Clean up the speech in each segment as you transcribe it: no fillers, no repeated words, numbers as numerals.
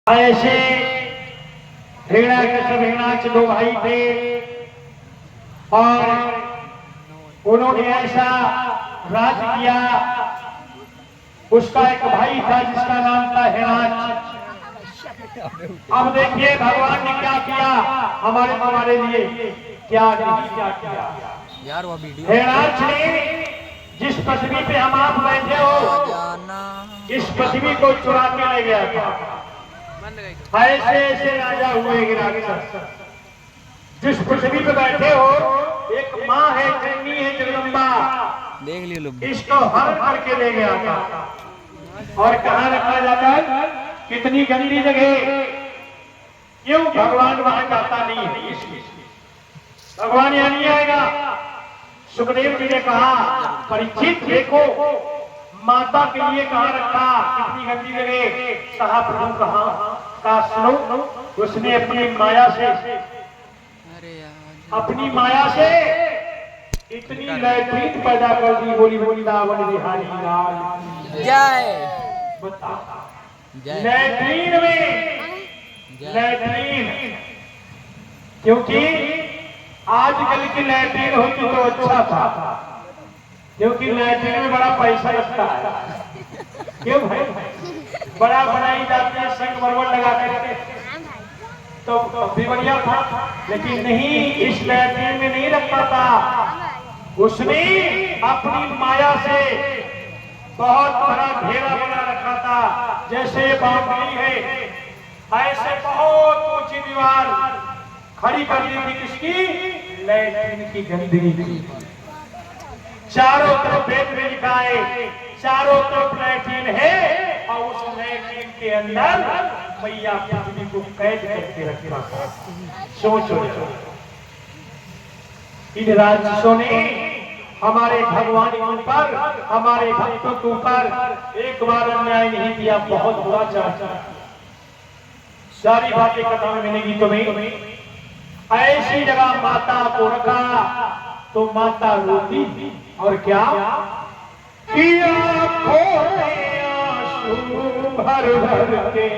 ऐसे हिरण्याकश्यप दो भाई थे और उन्होंने ऐसा राज किया। उसका एक भाई था जिसका नाम था हिरण्याक्ष। अब देखिए भगवान ने क्या किया हमारे लिए, क्या नहीं क्या किया यार। वो वीडियो हिरण्याक्ष ने जिस पृथ्वी पे हम आप बैठे हो इस पृथ्वी को चुरा के ले गया था। ऐसे ऐसे राजा हुए राक्षस। जिस पृथ्वी पे बैठे हो एक माँ है, जननी है, जगदम्बा, देख लियो लोग। इसको हर करके ले गया था। और कहाँ रखा जाता है? कितनी गंदी जगह। क्यों भगवान वहां जाता नहीं है? इसलिए भगवान यहाँ नहीं आएगा। सुखदेव जी ने कहा परीक्षित देखो माता के लिए कहाँ रखा, कितनी गंदी जगह। कहा प्रभु कहाँ का सुनो। उसने अपनी माया से इतनी लैट्रीन पैदा कर दी। बोली वृंदावन बिहारी लाल जय। लैट्रीन में लैट्रीन, क्योंकि आजकल की लैट्रीन होती तो अच्छा था, क्योंकि लैट्रीन में बड़ा पैसा लगता है। क्यों भाई? बड़ा बनाई जाती है, संगमरमर लगा करके, तो भी बढ़िया था। लेकिन नहीं, इस लैट्रीन में नहीं रखता था। उसने अपनी माया से बहुत बड़ा घेरा बना रखा था। जैसे बाउंड्री है ऐसे बहुत ऊंची दीवार खड़ी कर दी थी। किसकी? लैट्रीन की गंदगी की। चारों तरफ वेद में लिखा है चारों तरफ लैट्रीन है और उस लैट्रीन के अंदर मैया पृथ्वी को कैद करके रखा था। सोचो इन राक्षसों ने हमारे भगवान के ऊपर, हमारे भक्तों के ऊपर एक बार अन्याय नहीं किया, बहुत बुरा चाचा। सारी बातें कथा में मिलेगी तुम्हें। ऐसी जगह माता को रखा तो माता रोती और क्या किया, खोले आंसू भर भर के।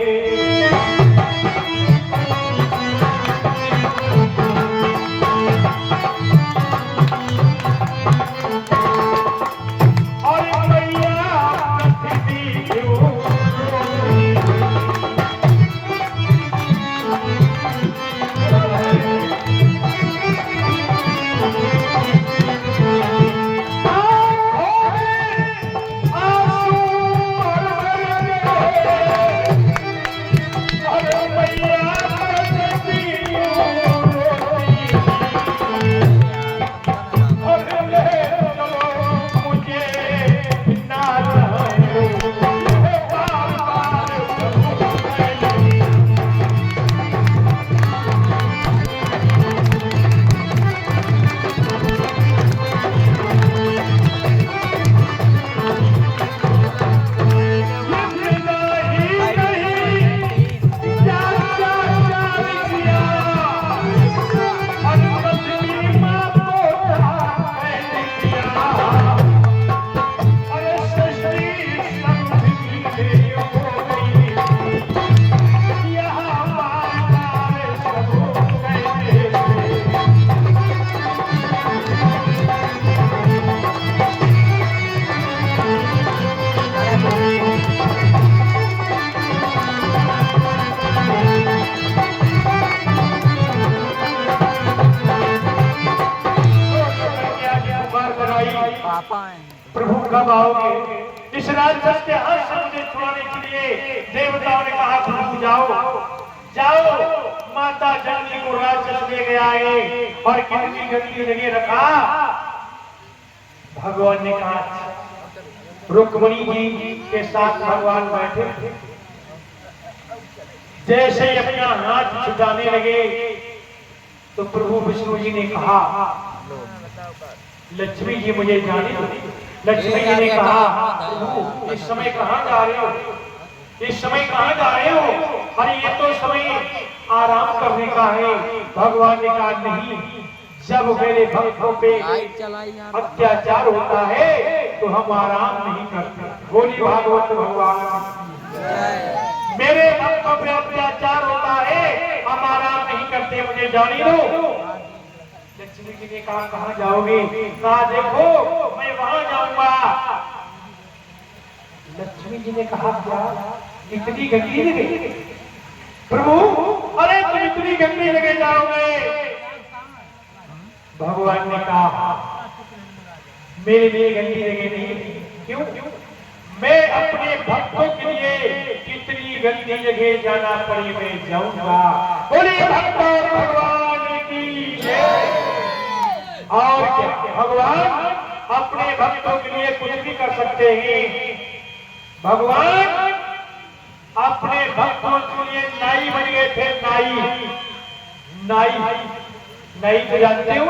प्रभु कब आओगे? इस राक्षस के हाथ से मुझे छुड़ाने के लिए देवताओं ने कहा प्रभु जाओ जाओ, माता जननी को राक्षस ले गया है और कितनी गंदी जगह रखा। भगवान ने कहा रुक्मिणी जी के साथ भगवान बैठे थे। जैसे ही अपना हाथ छुड़ाने लगे तो प्रभु विष्णु जी ने कहा लक्ष्मी जी मुझे जाने दो। लक्ष्मी जी ने कहा इस समय कहाँ जा रहे हो? इस समय कहाँ जा रहे हो? अरे ये तो समय आराम करने का है। भगवान ने कहा नहीं, जब मेरे भक्तों पे अत्याचार होता है तो हम आराम नहीं करते। बोली भागवत भगवान। मेरे भक्तों पे अत्याचार अत्याचार होता है, हम आराम नहीं करते, मुझे जाने दो। लक्ष्मी जी ने कहा कहाँ जाओगे? कहा देखो मैं वहां जाऊंगा। लक्ष्मी जी ने कहा क्या इतनी गंदी जगह? प्रभु अरे तुम इतनी गंदी जगह जाओगे? भगवान ने कहा मेरे लिए गंदी जगह नहीं। क्यों? मैं अपने भक्तों के लिए कितनी गंदी जगह जाना पड़े मैं जाऊंगा। बोले भक्त और भगवान की जय। और क्या भगवान अपने भक्तों के लिए कुछ भी कर सकते हैं। भगवान अपने भक्तों के लिए नाई बन गए थे। नाई तो जानते हो?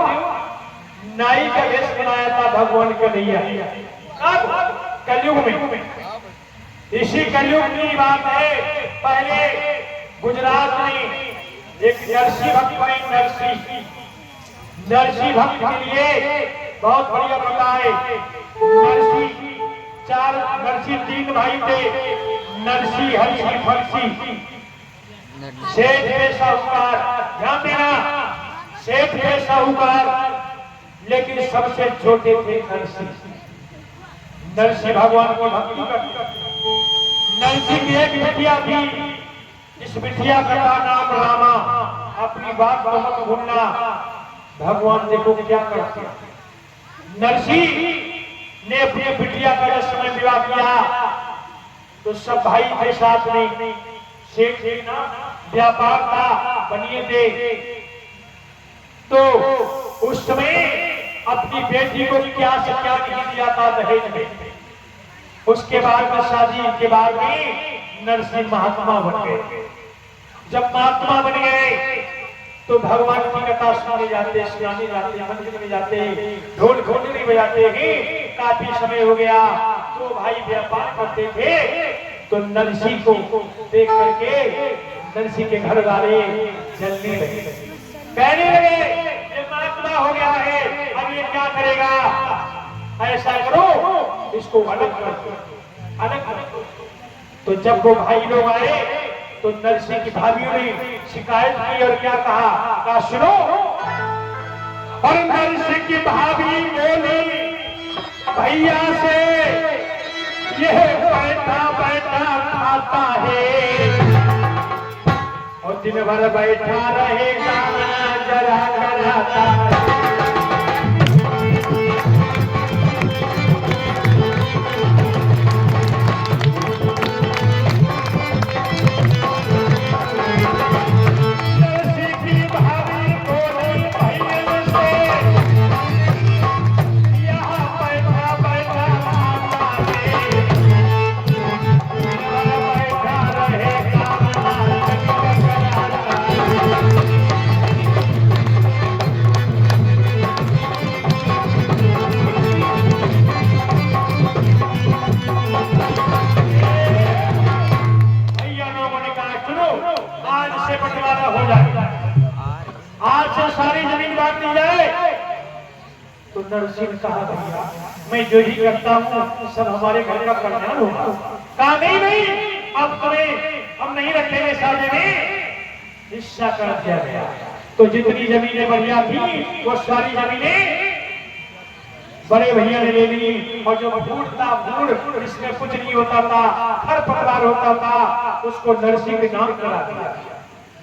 नाई का वेश बनाया था भगवान कन्हैया। अब कलयुग में, इसी कलयुग की बात है। पहले गुजरात में एक नरसी भक्त बने। नरसी भक्त के लिए बहुत बढ़िया बता है। नरसी 3 भाई थे, नरसी, हरसी, फरसी। सेठ पे साहूकार, ध्यान देना, सेठ पे साहूकार, लेकिन सबसे छोटे थे नरसी। नरसी भगवान की भक्ति करते। नरसी की एक बिटिया थी, इस बिटिया का नाम रामा। अपनी बात को मत भूलना। भगवान देखो क्या करते। नरसी ने अपनी बिटिया का जब समय विवाह किया तो सब भाई के साथ में, सेठ ना व्यापार था, बनिए थे, तो उस समय अपनी बेटी को क्या से क्या नहीं दिया था दहेज में। उसके बाद में शादी के बाद में नरसी महात्मा बन गए। जब महात्मा बन गए तो भगवान की कथा सुनने जाते, सुनाने जाते, मंदिर में जाते, ढोल घोंटड़ी बजाते हैं। काफी समय हो गया तो भाई व्यापार करते थे। तो नरसी को देख करके नरसी के घर वाले जलने लगे, कहने लगे ये महात्मा हो गया है, अब ये क्या करेगा? ऐसा करो इसको अलग कर दो, अलग कर। तो जब वो भाई लोग आए तो नरसी की भाभीयों ने शिकायत की और क्या कहा सुनो। और नरसी की भाभी बोली भैया से यह बैठा बैठा खाता है और दिन भर बैठा रहेगा जरा कराता है। तो नरसी ने कहा भैया मैं जो ही करता हूँ सब हमारे घर का कल्याण होगा। कहा नहीं, अब तुम्हें हम नहीं रखेंगे साझे में, हिस्सा कर दिया गया। तो जितनी जमीनें बढ़िया थी वो सारी जमीनें बड़े भैया ने ले ली। और जो बूढ़ इसमें कुछ नहीं होता था, खरपतवार होता था, उसको नरसी के नाम करा दिया।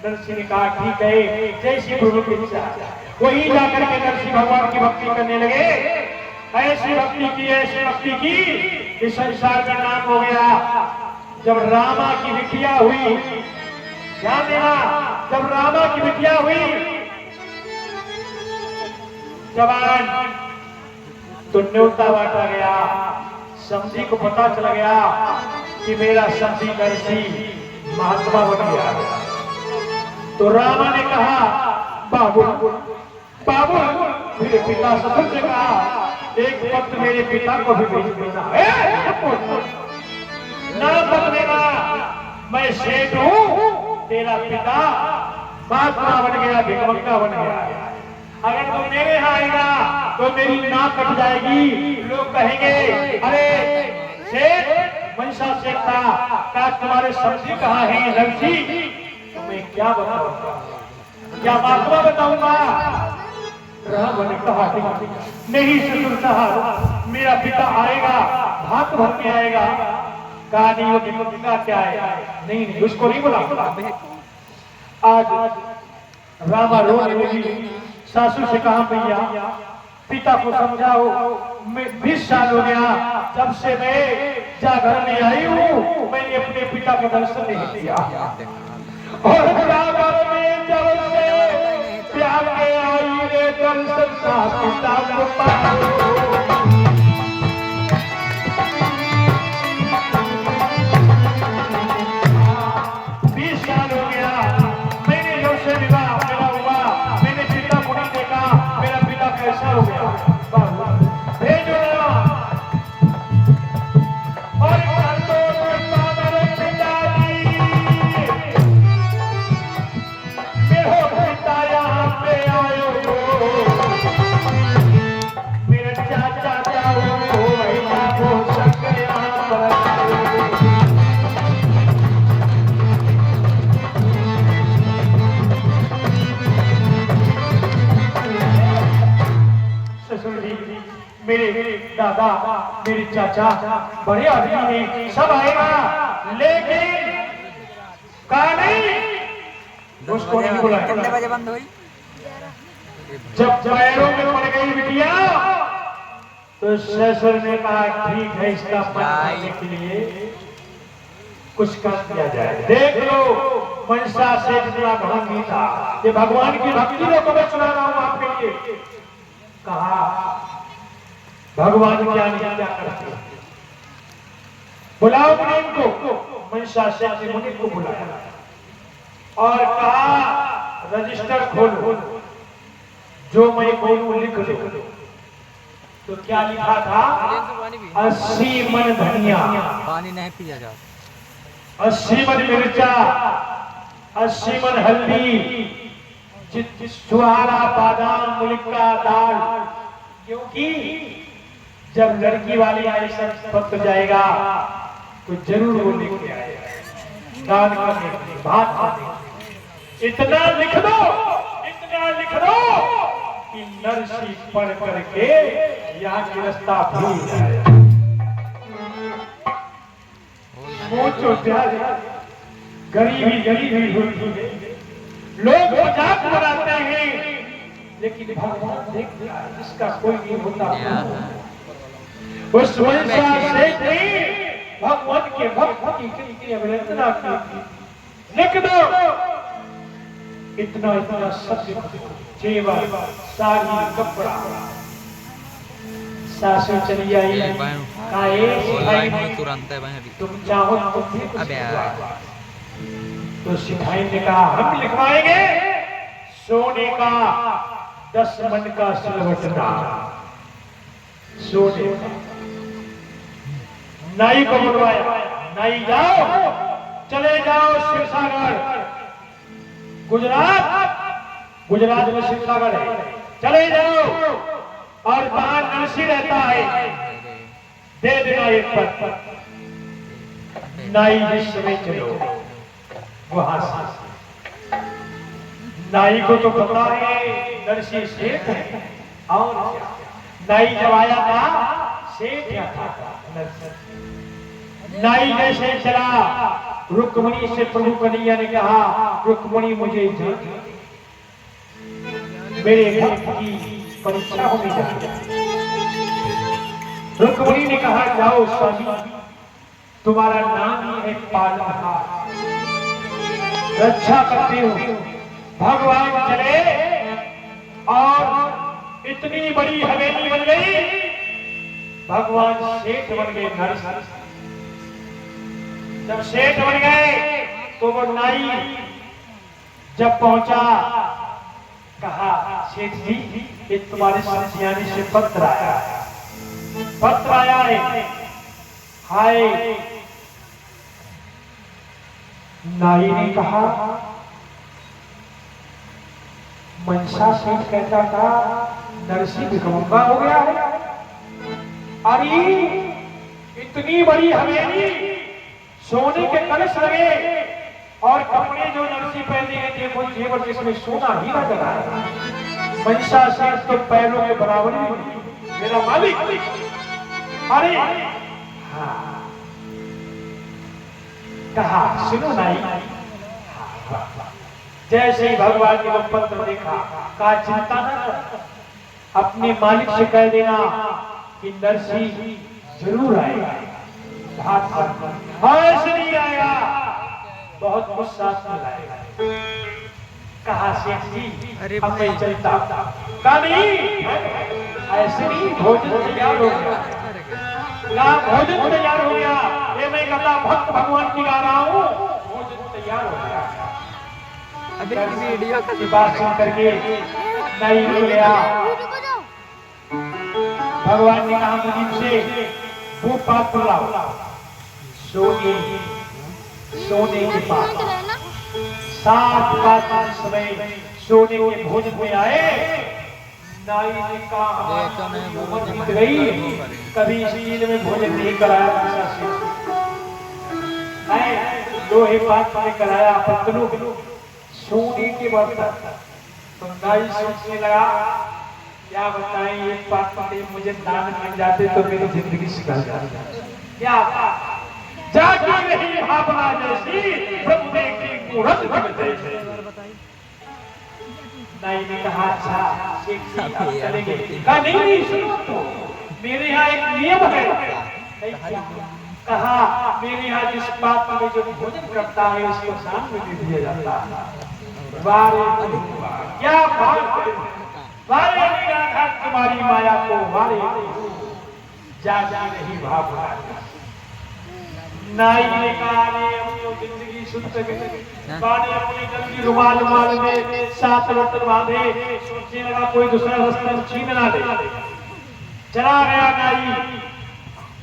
नरसी ने कहा ठीक है, जैसी गुरु की इच्छा। वही जाकर के नरसी भगवान की भक्ति करने लगे। ऐसी भक्ति की कि संसार का नाम हो गया। जब रामा की बिटिया हुई, ध्यान देना, जब रामा की बिटिया हुई जवान, तो न्योता बांटा गया। समझी को पता चल गया कि मेरा समझी नरसी महात्मा बन गया। तो रामा ने कहा बाबू मेरे पिता ससुर से कहा एक वक्त मेरे पिता को भी भेज देना ना बदलेगा। मैं सेठ हूँ, तेरा पिता महात्मा बन गया, भिखमंगा बन गया। अगर तुम मेरे यहाँ आएगा तो मेरी नाक कट जाएगी। लोग कहेंगे अरे सेठ मनसा सेठ था, क्या तुम्हारे सब्जी कहाँ है? नरसी क्या बताऊंगा, क्या मातमा बताऊंगा। रावण ने कहा नहीं ससुर साहब, मेरा पिता आएगा, भात भर के आएगा। कहा नहीं वो पिता क्या है, नहीं नहीं उसको नहीं बुला। आज रामा रोने लगी, सासू से कहा भैया पिता को समझाओ, मैं 20 साल हो गया जब से मैं जागर में आई हूँ, मैंने अपने पिता का दर्शन नहीं किया। और जागर में जब से प्यार के आई रे दर्शन का पिता को पाओ। 20 साल हो गया मैंने जब से विवाह मेरा हुआ, मैंने पिता को नहीं देखा, मेरा पिता कैसा हो गया। भेजो ना और कर दो मेरे पिताजी, मेरे पिता यहाँ पे आयो हो, मेरे चाचा जाओ भैया को संग यहाँ पर मेरे दादा मेरे चाचा बड़े आदमी हैं, सब आएगा, लेकिन कहा नहीं उसको नहीं बुलाया। कितने बजे बंद हुई? जब पैरों में पड़ गई बिटिया तो ससुर ने कहा ठीक है इसका मन करने के लिए कुछ कर दिया जाए। देख लो मनसा से जितना भांगी था, ये भगवान की भक्ति को मैं सुना रहा हूं आपके लिए। कहा भगवान क्या नहीं क्या करते, बुलाओ मुनि को। मनसा से मुनि को बुलाया और कहा रजिस्टर खोलो, जो मैं बोलूं लिख लो। तो क्या लिखा था, 80 मन धनिया, पानी नहीं पिया जा, 80 मन मिर्चा, 80 मन हल्दी, सुहारा बादाम मुलिका दाल। क्योंकि जब लड़की वाली आई सब पक जाएगा तो जरूर वो लेके आएगा दान करने के लिए, भात खाने। इतना लिख दो, इतना लिख दो कि नरसी पढ़ करके यहाँ की रास्ता भूल जाए। सोचो प्यारे, गरीबी गरीबी होती है, लोग मजाक बनाते हैं, लेकिन भगवान देखते हैं जिसका कोई नहीं होता। उस मनसा सेठ ने भगवान के भक्त की अभिनंदना की। लिख दो इतना इतना सत्य, जेवर, साड़ी, कपड़ा। सासू चली आई, तुरंत है तुम चाहो तो अबे तो सिखाई ने कहा हम लिखवाएंगे सोने का 10 मन का सिलवटना, सोने का। नाई को बुलवाया, नाई जाओ, चले जाओ शिवसागर, गुजरात, गुजरात में शिवसागर है, चले जाओ और वहां नरसी रहता है, दे देना एक पद। नाई जिस समय चलो वहां से, नाई को तो पता है नरसी सेठ है, और नाई जब आया था सेठ क्या था नरसी। नाई जैसे चला, रुक्मणी से प्रभु कन्हैया ने कहा रुक्मणी मुझे मेरे भक्त की परीक्षा होनी चाहिए। रुक्मणी ने कहा जाओ स्वामी, तुम्हारा नाम ही है पालनहार, रक्षा करते हो। भगवान चले और इतनी बड़ी हवेली बन गई, भगवान सेठ बन गए नरसी। जब सेठ बन गए तो वो नाई जब पहुंचा कहा सेठ जी ये तुम्हारे सियानी से पत्र आया, पत्र आया है। हाय, नाई ने कहा मनसा सेठ कहता था नरसी भिखमंगा हो गया है। अरे इतनी बड़ी हवेली, सोने के कलश लगे और कपड़े जो नरसी पहने हैं देखो जेवर जिसमें सोना हीरा जला है। महिषासुर तो पैरों के बराबर ही नहीं, मेरा मालिक। अरे हाँ कहा सुनो नाई। जैसे ही भगवान ने वो पत्र देखा कहा चिंता न कर, अपने मालिक से कह देना कि नरसी जरूर आएगा। ऐसे नहीं आएगा, बहुत गुस्सा से लाएगा। कहा सेठ जी अब मैं चलता। कहा नहीं ऐसे नहीं, भोजन तैयार हो गया। कहा भोजन तैयार हो गया, ये मैं कहता भक्त भगवान की गा रहा हूँ, भोजन तैयार हो गया। अभी वीडियो का बात सुन करके नहीं रुक गया। भगवान ने कहा मुनीम से वो पात्र लाओ, सोने के पात्र। 7 पात्र समय सोने के भोजन में आए। नाई ने कहा जीत गई, कभी स्टील में भोजन नहीं कराया, लोहे पात्र में कराया, पत्तलों सोने के बर्तन। तो नाई सोचने लगा क्या बताएं, एक पात्र मुझे दान मिल जाते तो मेरी जिंदगी सिकल जाती। क्या जागी रही भावना जैसी बंदे की मूरत जैसे। नाई ने कहा अच्छा चलेंगे। कहा नहीं सुनो तो मेरे यहाँ एक नियम है। कहा मेरे यहाँ जिस पात्र में जो भोजन करता है उसको दान में दे दिया जाता है। क्या वारे तुम्हारी माया को वारे जागी रही भावना। नाई ने कहा अपनी जिंदगी सुन सके अपनी जल्दी रुमाल में 7 बर्तन बांधे, सोचने लगा कोई दूसरा रास्ता छीन ना ले। चला गया नाई,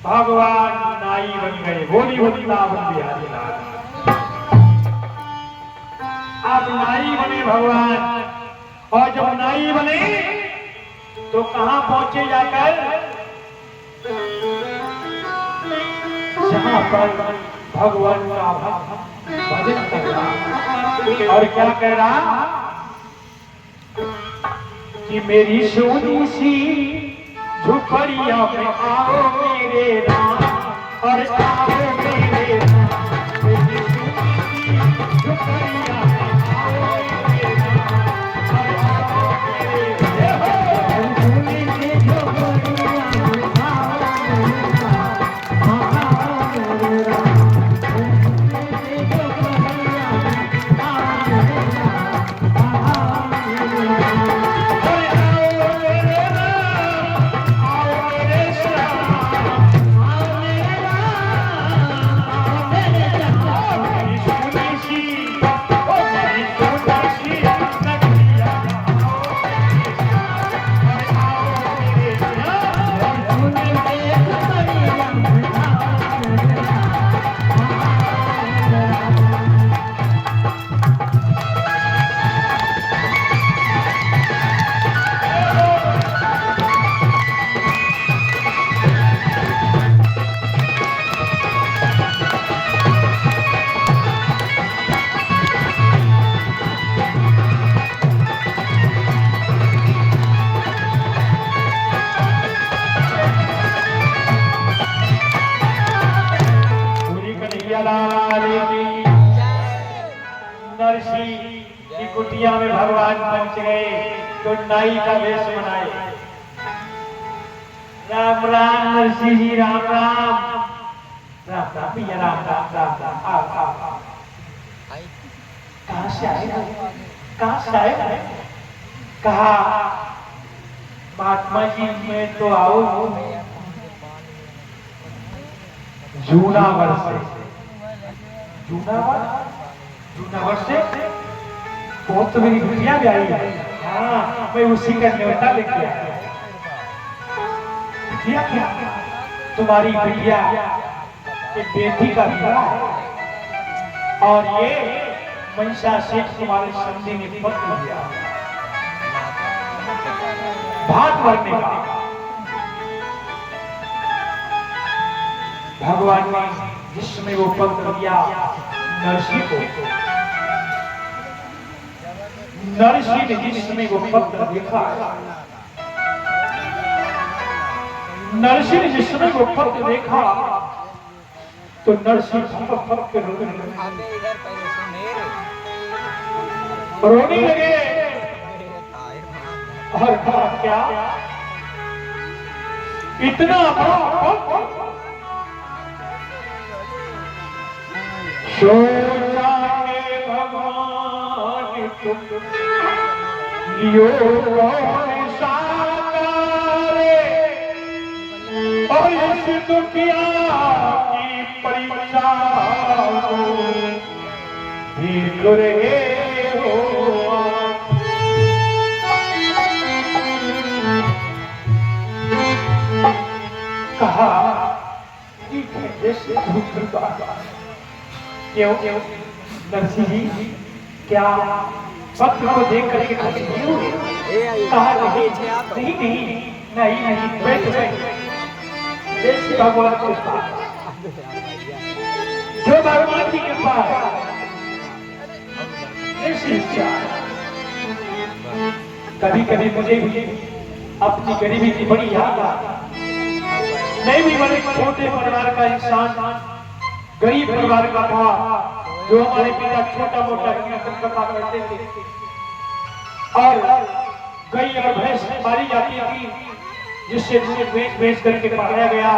भगवान नाई बन गए। बोली वृंदावन बिहारी लाल। अब नाई बने भगवान, और जब नाई बने तो कहां पहुंचे जाकर, जहां पर भगवान का भजन कर रहा। और क्या कह रहा कि मेरी सोनी सी झुपड़िया में आओ मेरे राम, और आओ मेरे राम। मेरी सोनी सी झुपड़िया में आओ मेरे राम, और आओ मेरे राम। सोनी सी झुपड़िया में आओ मेरे राम, आओ मेरे राम। नरसी की कुटिया में भगवान पहुंच गए तो नाई का वेश बनाए। राम राम नरसी जी, राम राम। राम राम भैया, राम राम राम राम। कहां से आए, कहां से आए? कहा महात्मा जी मैं तो आओ जूनागढ़ से। जूनागढ़ से बहुत तो मेरी बिटिया भी आई है। हाँ मैं उसी का न्योता लेके आया। बिटिया क्या? तुम्हारी बिटिया के बेटी का विवाह है और ये महिषासुर तुम्हारे संधि में पत्र दिया भाग भरने का। भगवान ने जिसमें वो पत्र दिया नरसी को नरसिंह ने जिस समय वो पत्र देखा, नरसिंह ने जिस समय वो पत्र देखा तो नरसिंह फट के रोने लगे और कहा क्या इतना बड़ा सोचा के भगवान तुम लियो साकारे और इस दुनिया की परीक्षा भी रहे हो। कहा ठीक है जैसे दूसरी बात क्यों नरसिंह जी क्या वक्त को देख करके खुशी नहीं हुई? कहा नहीं नहीं नहीं नहीं बैठ जैसे भगवान की कृपा जो भगवान की कृपा है जैसी इच्छा। कभी कभी मुझे भी अपनी गरीबी की बड़ी याद आती। मैं भी बड़े छोटे परिवार का इंसान, गरीब परिवार का था, जो हमारे पिता छोटा मोटा कीर्तन करते थे और गई और भैंस मारी जाती थी जिससे मुझे बेच करके पकड़ा गया।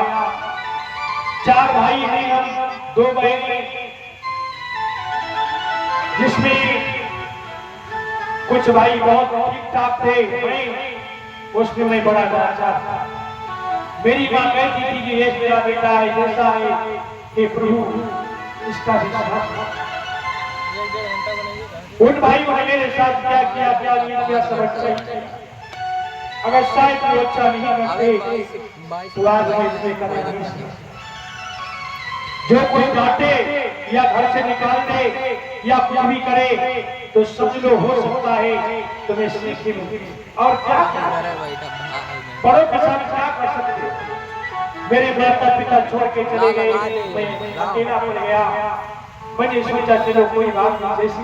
4 भाई हैं हम, 2 बहन, जिसमें कुछ भाई बहुत ठीक ठाक थे, उसमें मैं बड़ा राजा था। मेरी मां कहती थी कि ये मेरा बेटा है, जैसा है हे प्रभु इसका भी साथ। उन भाइयों ने मेरे साथ क्या किया क्या नहीं किया समझ चाहिए। अगर शायद वो अच्छा नहीं करते तो आज मैं इसमें कदर नहीं। जो कोई डांटे या घर से निकाल दे या कुछ भी करे तो समझ लो हो सकता है तुम्हें सीखी मिली। और क्या बड़ों के साथ क्या कर सकते? मेरे माता पिता छोड़ के चले गए, मैं अकेला पड़ गया। मैंने सोचा चलो कोई बात नहीं, जैसी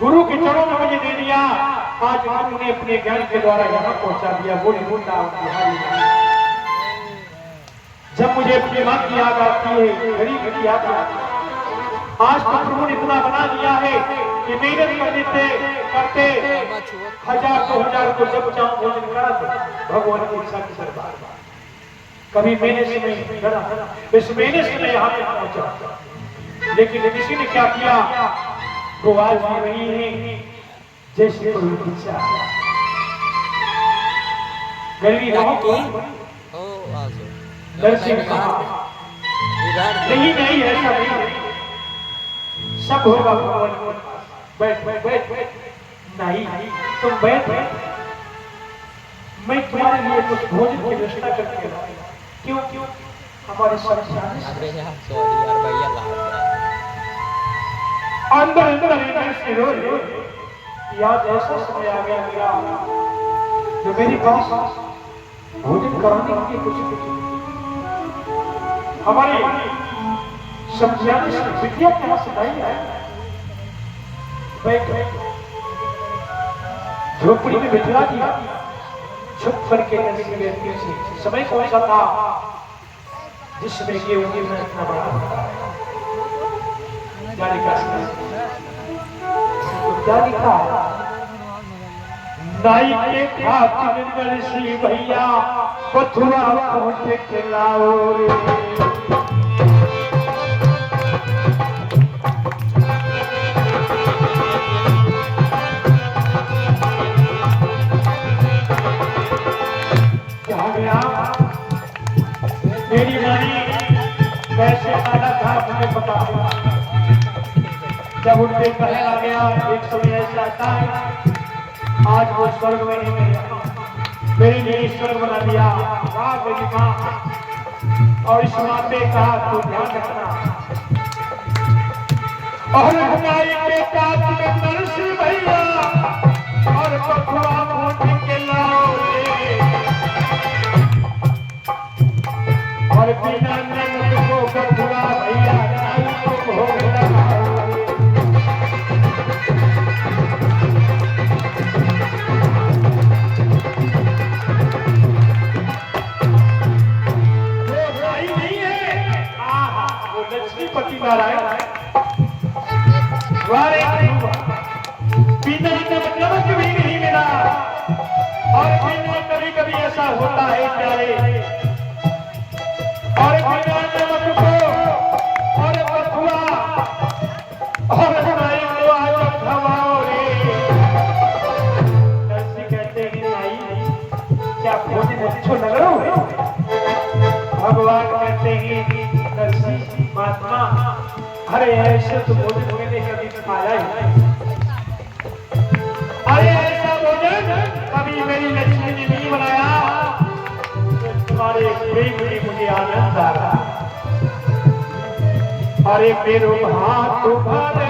गुरु के चरणों में मुझे दे दिया। आज गुरु ने अपने ज्ञान के द्वारा यहाँ पहुंचा दिया। बोले मुंडा जब मुझे अपनी मां की याद आती है, गरीब की याद आती है। आज तो प्रभु ने इतना बना दिया है कि मेहनत कर देते करते 1000-2000 को जब चाहूं भोजन करा दो। भगवान की इच्छा के दरबार कभी मैंने से नहीं डरा, इस महीने से मैं यहाँ पे पहुंचा। लेकिन किसी ने क्या किया, वो आज भी वही है जैसे प्रभु की इच्छा। गरीबी नरसिंह कहा नहीं नहीं ऐसा नहीं, सब होगा भगवान के पास। बैठ बैठ बैठ बैठ नहीं तुम बैठ बैठ, मैं तुम्हारे लिए कुछ भोजन की व्यवस्था करके लाऊंगा। क्यों क्यों हमारे अंदर अंदर से रो याद ऐसा समय आ गया मेरा जो मेरे पास भोजन कराने के लिए कुछ हमारे समझाने से विद्या क्या सिखाई है। झोपड़ी में बिठला दिया, छुप करके समय कौन सा था जिसमें ये उंगली में इतना बड़ा क्या लिखा क्या लिखा नाई के खातिर नरसिंह भैया पथुआ पहुंचे के लाओ रे। मेरी वाणी कैसे आना था मुझे पता है। जब उनके कहने आ गया एक समय ऐसा आता है आज वो स्वर्ग में नहीं मेरे लिए स्वर्ग बना दिया। वाह मेरी माँ, और इस माँ पे कहा तो ध्यान रखना। और हमारे के साथ में नरसिंह भैया और पथुआ पहुंच के लाओ रे। और बिना नंद को पथुआ भैया नाई को भोग लगाओ। वारे पीने नमक भी नहीं मिला। और पीने कभी कभी ऐसा होता है प्यारे, और बिना नमक को और बथुआ और नाई को आज खवाओ रे। नरसी कहते हैं नाई क्या भोजन अच्छो लग रहा है? भगवान कहते हैं नरसी महात्मा अरे ऐसे तो भोजन मैंने कभी खाया ही नहीं। अरे ऐसा भोजन कभी मेरी लक्ष्मी ने नहीं बनाया। तुम्हारे प्रेम में मुझे आनंद आ रहा। अरे मेरो हाथ तुम्हारे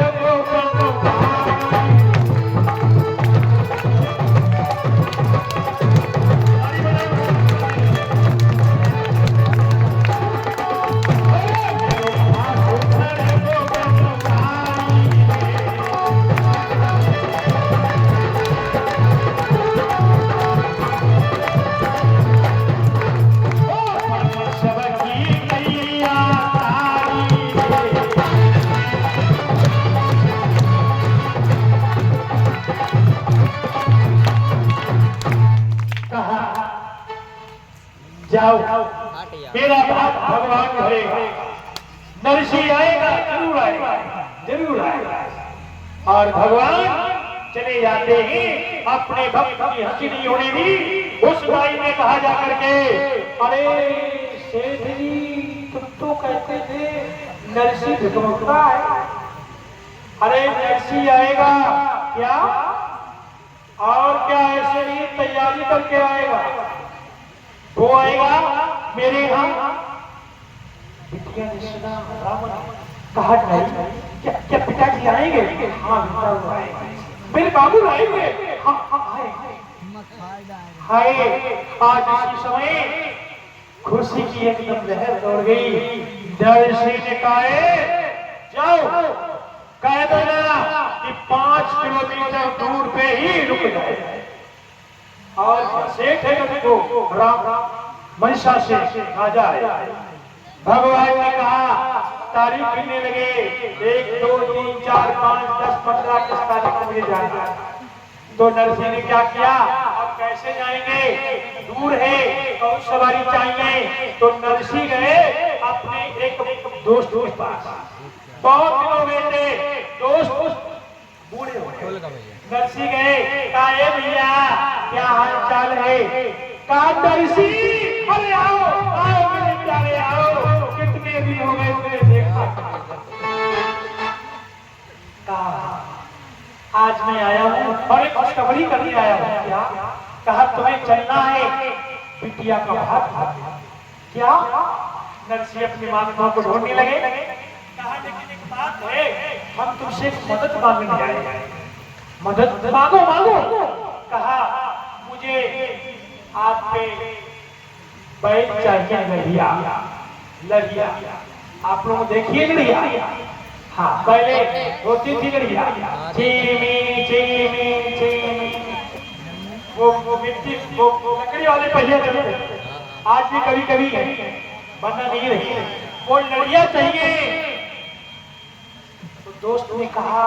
जाओ मेरा बात भगवान करेगा। नरसी आएगा, जरूर आएगा, जरूर आएगा। और भगवान चले जाते हैं अपने भक्त की हंसी नहीं होने दी। उस भाई ने कहा जाकर के अरे सेठ जी तुम तो कहते थे नरसी भिखमंगा है। अरे नरसी आएगा क्या? और क्या ऐसे ही तैयारी करके आएगा? वो आएगा मेरे यहाँ। बिटिया ने सुना रावण कहा नहीं क्या पिताजी आएंगे? हाँ बेटा आएंगे, मेरे बाबू आएंगे। हाँ हाय आज इसी समय खुशी की एकदम लहर दौड़ गई। नरसी ने कहा जाओ कह दो ना कि 5 किलोमीटर दूर पे ही रुक जाए। और सेठ है को राम मनसा से राजा है। भगवान ने कहा तारीख गिनने लगे 1 2 3 4 5 10 15 किस तारीख को मुझे जाना। तो नरसी ने क्या किया? अब कैसे जाएंगे? दूर है और सवारी चाहिए। तो नरसी गए अपने एक दोस्त के पास। बहुत दिनों में थे दोस्त बूढ़े हो गए। नरसी गए कहा भैया क्या हाल चाल है? कहा नरसी अरे आओ आओ मेरे प्यारे आओ, कितने दिन हो गए तुम्हें देखा। कहा आज मैं आया हूँ और एक खुशखबरी करने आया हूँ। क्या? कहा तुम्हें चलना है बिटिया का भात। क्या? नरसी अपनी माँ को ढूंढने लगे। कहा लेकिन एक बात है, हम तुमसे मदद मांगने आए हैं। मदद मांगो मांगो। कहा मुझे आप पे बैल चाहिए लड़िया। लड़िया आप लोग देखिए लड़िया। हाँ पहले होती थी लड़िया चीमी चीमी चीमी, वो मिट्टी वो लकड़ी वाले पहिए चलते थे। आज भी कभी कभी बनना नहीं रही। वो लड़िया चाहिए। तो दोस्त ने कहा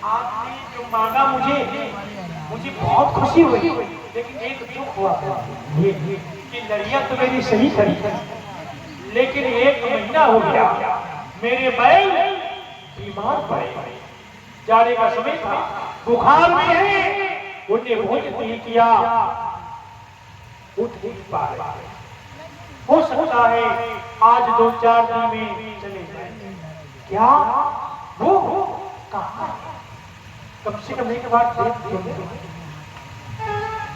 आपने जो मांगा मुझे बहुत खुशी हुई, लेकिन एक दुख हुआ ये कि लड़िया तो मेरी सही खड़ी, लेकिन 1 महीना हो गया मेरे बैल बीमार पड़े। जाने का समय था, बुखार में है, उन्हें भोजन नहीं किया, उठ नहीं पा रहे। हो सकता है आज 2-4 दिन में चले जाए। क्या वो कहा? कम से कम एक बार देख लो।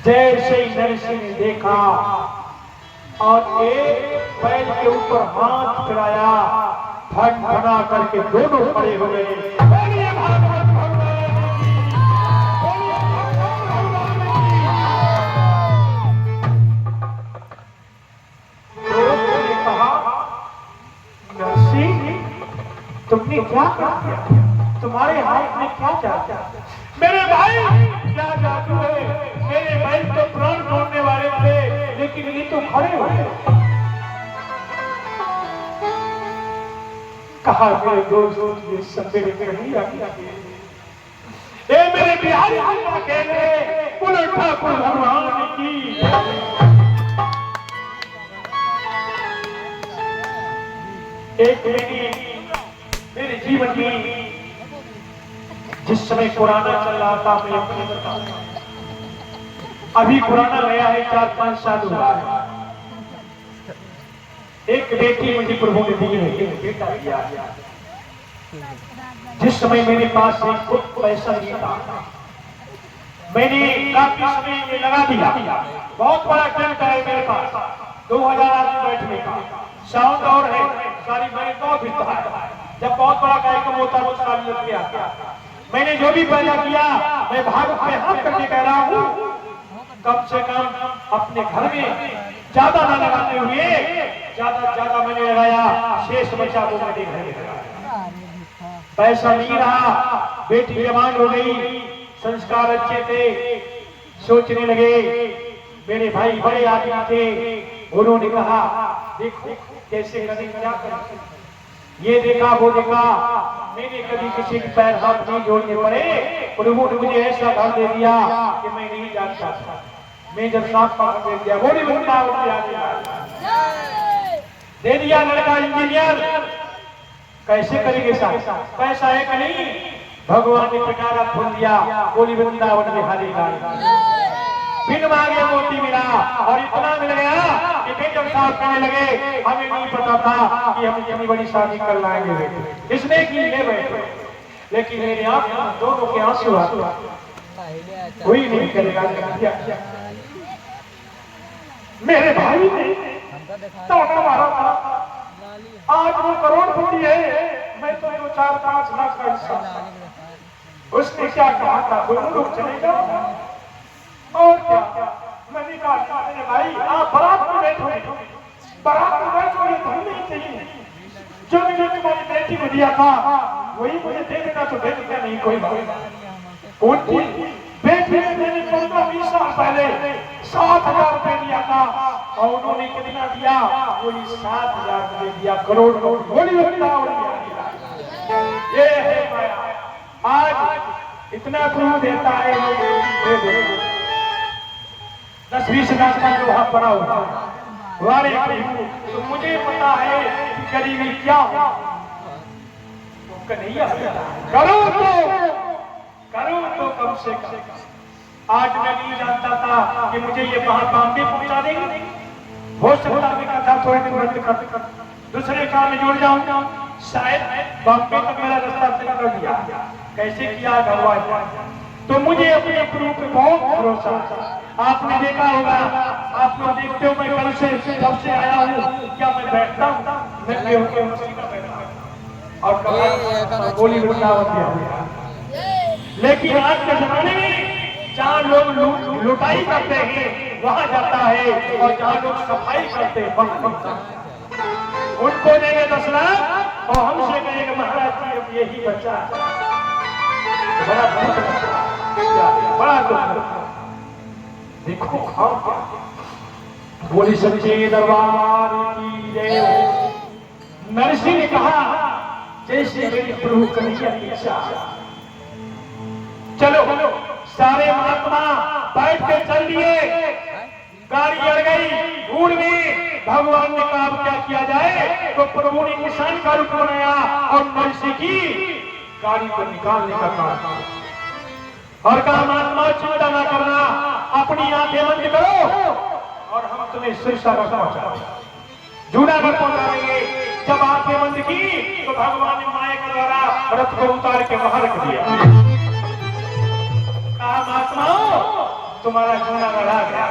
जैसे ही नरसी ने देखा और एक बैल के ऊपर हाथ फिराया, फट फना करके दोनों खड़े हो गए। तुमने क्या किया? तुम्हारे हाथ में क्या जादू? मेरे भाई क्या जादू है? मेरे भाई तो प्राण छोड़ने वाले थे, लेकिन ये तो खड़े हो गए। कहा मेरे दोस्त ये सवेरे कहीं आके ए मेरे बिहारी का कहने बोले ठाकुर भगवान की एक मेरे जीवन में जिस समय कोरोना चल रहा था मैं अपने बताऊं अभी कोरोना गया है 4-5 साल हुआ है। एक बेटी मुझे प्रभु ने दी है, एक बेटा दिया। जिस समय मेरे पास एक खुद पैसा नहीं था मैंने काफी समय में लगा दिया। बहुत बड़ा टेंट है मेरे पास 2000 आदमी बैठने का, साउंड और है, सारी मैंने तो बिता है। जब बहुत बड़ा कार्यक्रम होता है तो सारी लग गया। मैंने जो भी पैदा किया मैं भाग पे हाथ करके कह रहा हूँ कम से कम अपने घर में ज्यादा ना लगाते हुए ज्यादा मैंने लगाया, शेष बचा वो मैंने घर में लगाया। पैसा नहीं रहा, बेटी जवान हो गई, संस्कार अच्छे थे, सोचने लगे। मेरे भाई बड़े आदमी थे, उन्होंने कहा देखो कैसे करें क्या करें, ये देखा वो देखा। मैंने कभी किसी के पैर हाथ नहीं जोड़ने पड़े, प्रभु ने मुझे ऐसा घर दे दिया कि मैं नहीं जानता था। मैं जब साफ पाक दे दिया वो नहीं बनता दे दिया लड़का इंजीनियर, कैसे करेंगे साहब, पैसा है कि नहीं। भगवान ने पिटारा खोल दिया, बोली वृंदावन बिहारी गाड़ी फिर मांगे मोती मिला और इतना मिल गया कि फिर जब साफ करने लगे हमें नहीं पता था कि हम इतनी बड़ी शादी कर लाएंगे। इसने की ले बैठे, लेकिन मेरे आंख दोनों के आंसू कोई नहीं करेगा। मेरे भाई ने ताना मारा था, आज वो करोड़पति है, मैं तो 4-5 लाख का हिस्सा। उसने क्या कहा था, दोनों लोग चलेगा और क्या। मैंने कहा मेरे भाई आप बारात में बैठो, बारात में बैठो, ये धन नहीं चाहिए। जो मैंने तुम्हारी बेटी को दिया था वही मुझे दे देना, तो दे देना, नहीं कोई बात। उनकी बेटी ने मैंने 15-20 साल पहले 7,000 रुपए दिया था और उन्होंने कितना दिया, वही 7,000 रुपए दिया, करोड़ बोली ये है माया। आज इतना प्रभु देता है, 10-20 लाख का लोहा पड़ा हुआ वारे प्रभु। तो मुझे पता है कि गरीबी क्या कन्हैया करो तो कम से कम। आज मैं नहीं जानता था कि मुझे ये बाहर बॉम्बे पहुंचा देंगे। हो सकता है था थोड़े दिन बंद कर दूसरे काम में जुड़ जाऊं, शायद बॉम्बे तक मेरा रास्ता तय कर दिया। कैसे किया भगवान, तो मुझे अपने प्रभु पे बहुत भरोसा। आपने देखा होगा, आप लोग देखते हो मैं कल से जब से आया हूँ क्या मैं बैठता हूँ, मैं और बोली वृंदावन। लेकिन आज के जमाने में जहाँ लोग लुटाई करते हैं वहाँ जाता है, और जहाँ लोग सफाई करते हैं उनको देंगे 10 लाख और हमसे कहेंगे महाराज जी अब यही बचा। बड़ा दुख। देखो बोली सच्चे दरबार की जय। नरसिंह ने कहा जैसे मेरी प्रभु कन्हैया की इच्छा। चलो सारे महात्मा बैठ के चल दिए, गाड़ी अड़ गई धूल में। भगवान ने कहा क्या किया जाए, तो प्रभु ने किसान का रूप बनाया और नरसिंह की गाड़ी को निकालने का काम। और कहा महात्मा चिंता ना करना, अपनी आंखें बंद करो और हम तुम्हें सिरसागर पहुंचा जूनागढ़ पहुंचा देंगे। जब आंखें बंद की तो भगवान ने माया के द्वारा रथ को उतार के बाहर रख दिया। कहा महात्माओं तुम्हारा जूनागढ़ आ गया।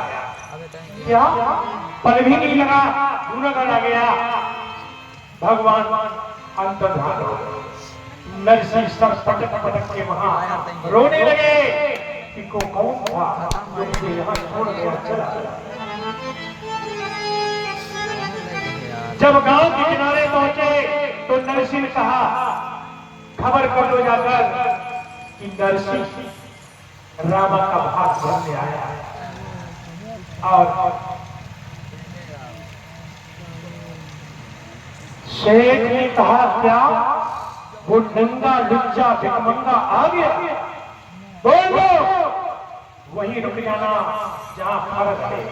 क्या पल भी नहीं लगा, जूनागढ़ आ गया। भगवान अंतर्धान हो गए। नरसिंह सर पटक पटक के वहां रोने लगे कि को कौन था जो मुझे यहाँ छोड़ गया चला। जब गांव के किनारे पहुंचे तो नरसिंह ने कहा खबर कर दो जाकर कि नरसिंह रामा का भाग भरने आया है। और शेख ने कहा क्या वो नंगा लुच्चा भिखमंगा आ गया? बोल दो वहीं रुक जाना जहां फर्क है,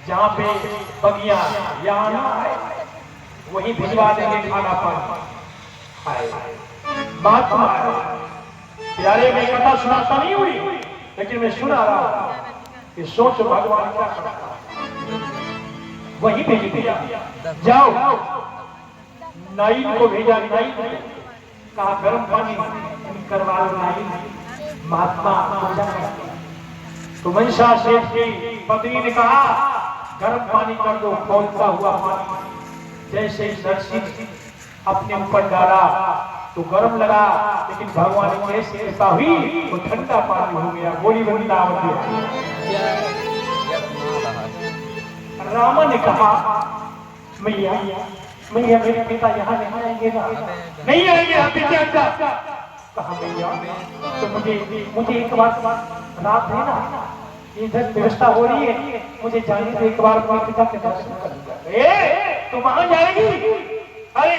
जहां पे बगिया यहाँ ना है वहीं भिजवा देंगे खाना पानी। बात प्यारे में कथा सुनाता नहीं हुई, लेकिन मैं सुना रहा हूं कि सोच भगवान क्या करता वहीं भेज दिया। जाओ नाई को भेजा, नाई कहा गर्म पानी करवा लो। नाई महात्मा पूजा करते, तो मनसा सेठ की पत्नी ने कहा गर्म पानी कर दो। खौलता हुआ पानी जैसे ही नरसिंह अपने ऊपर डाला तो गर्म लगा, लेकिन भगवान की ऐसी कृपा हुई तो ठंडा पानी हो गया। गोली वृंदावन दिया। रामा ने कहा मैया मैया मेरे पिता यहाँ नहीं आएंगे ना? नहीं आएंगे। आप कहा मैया तो मुझे एक बार रात है ना, इधर व्यवस्था हो रही है, मुझे जाने से एक बार अपने पिता के दर्शन कर। तुम वहां जाएगी? अरे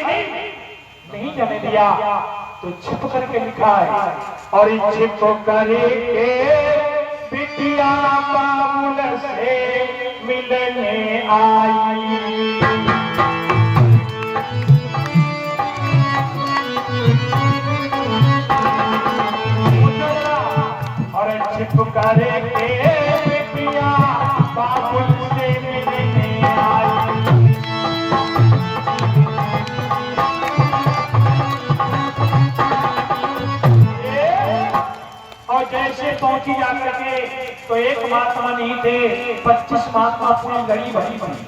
नहीं जाने दिया तो छिप करके लिखा है, और छिप करके बिटिया बाबुल से मिलने आई। और छिप करके बिटिया बाबुल से मिलने आई। और जैसे पहुंची जाकर के तो एक महात्मा नहीं थे, 25 महात्मा पूरी लड़ी भरी बनी।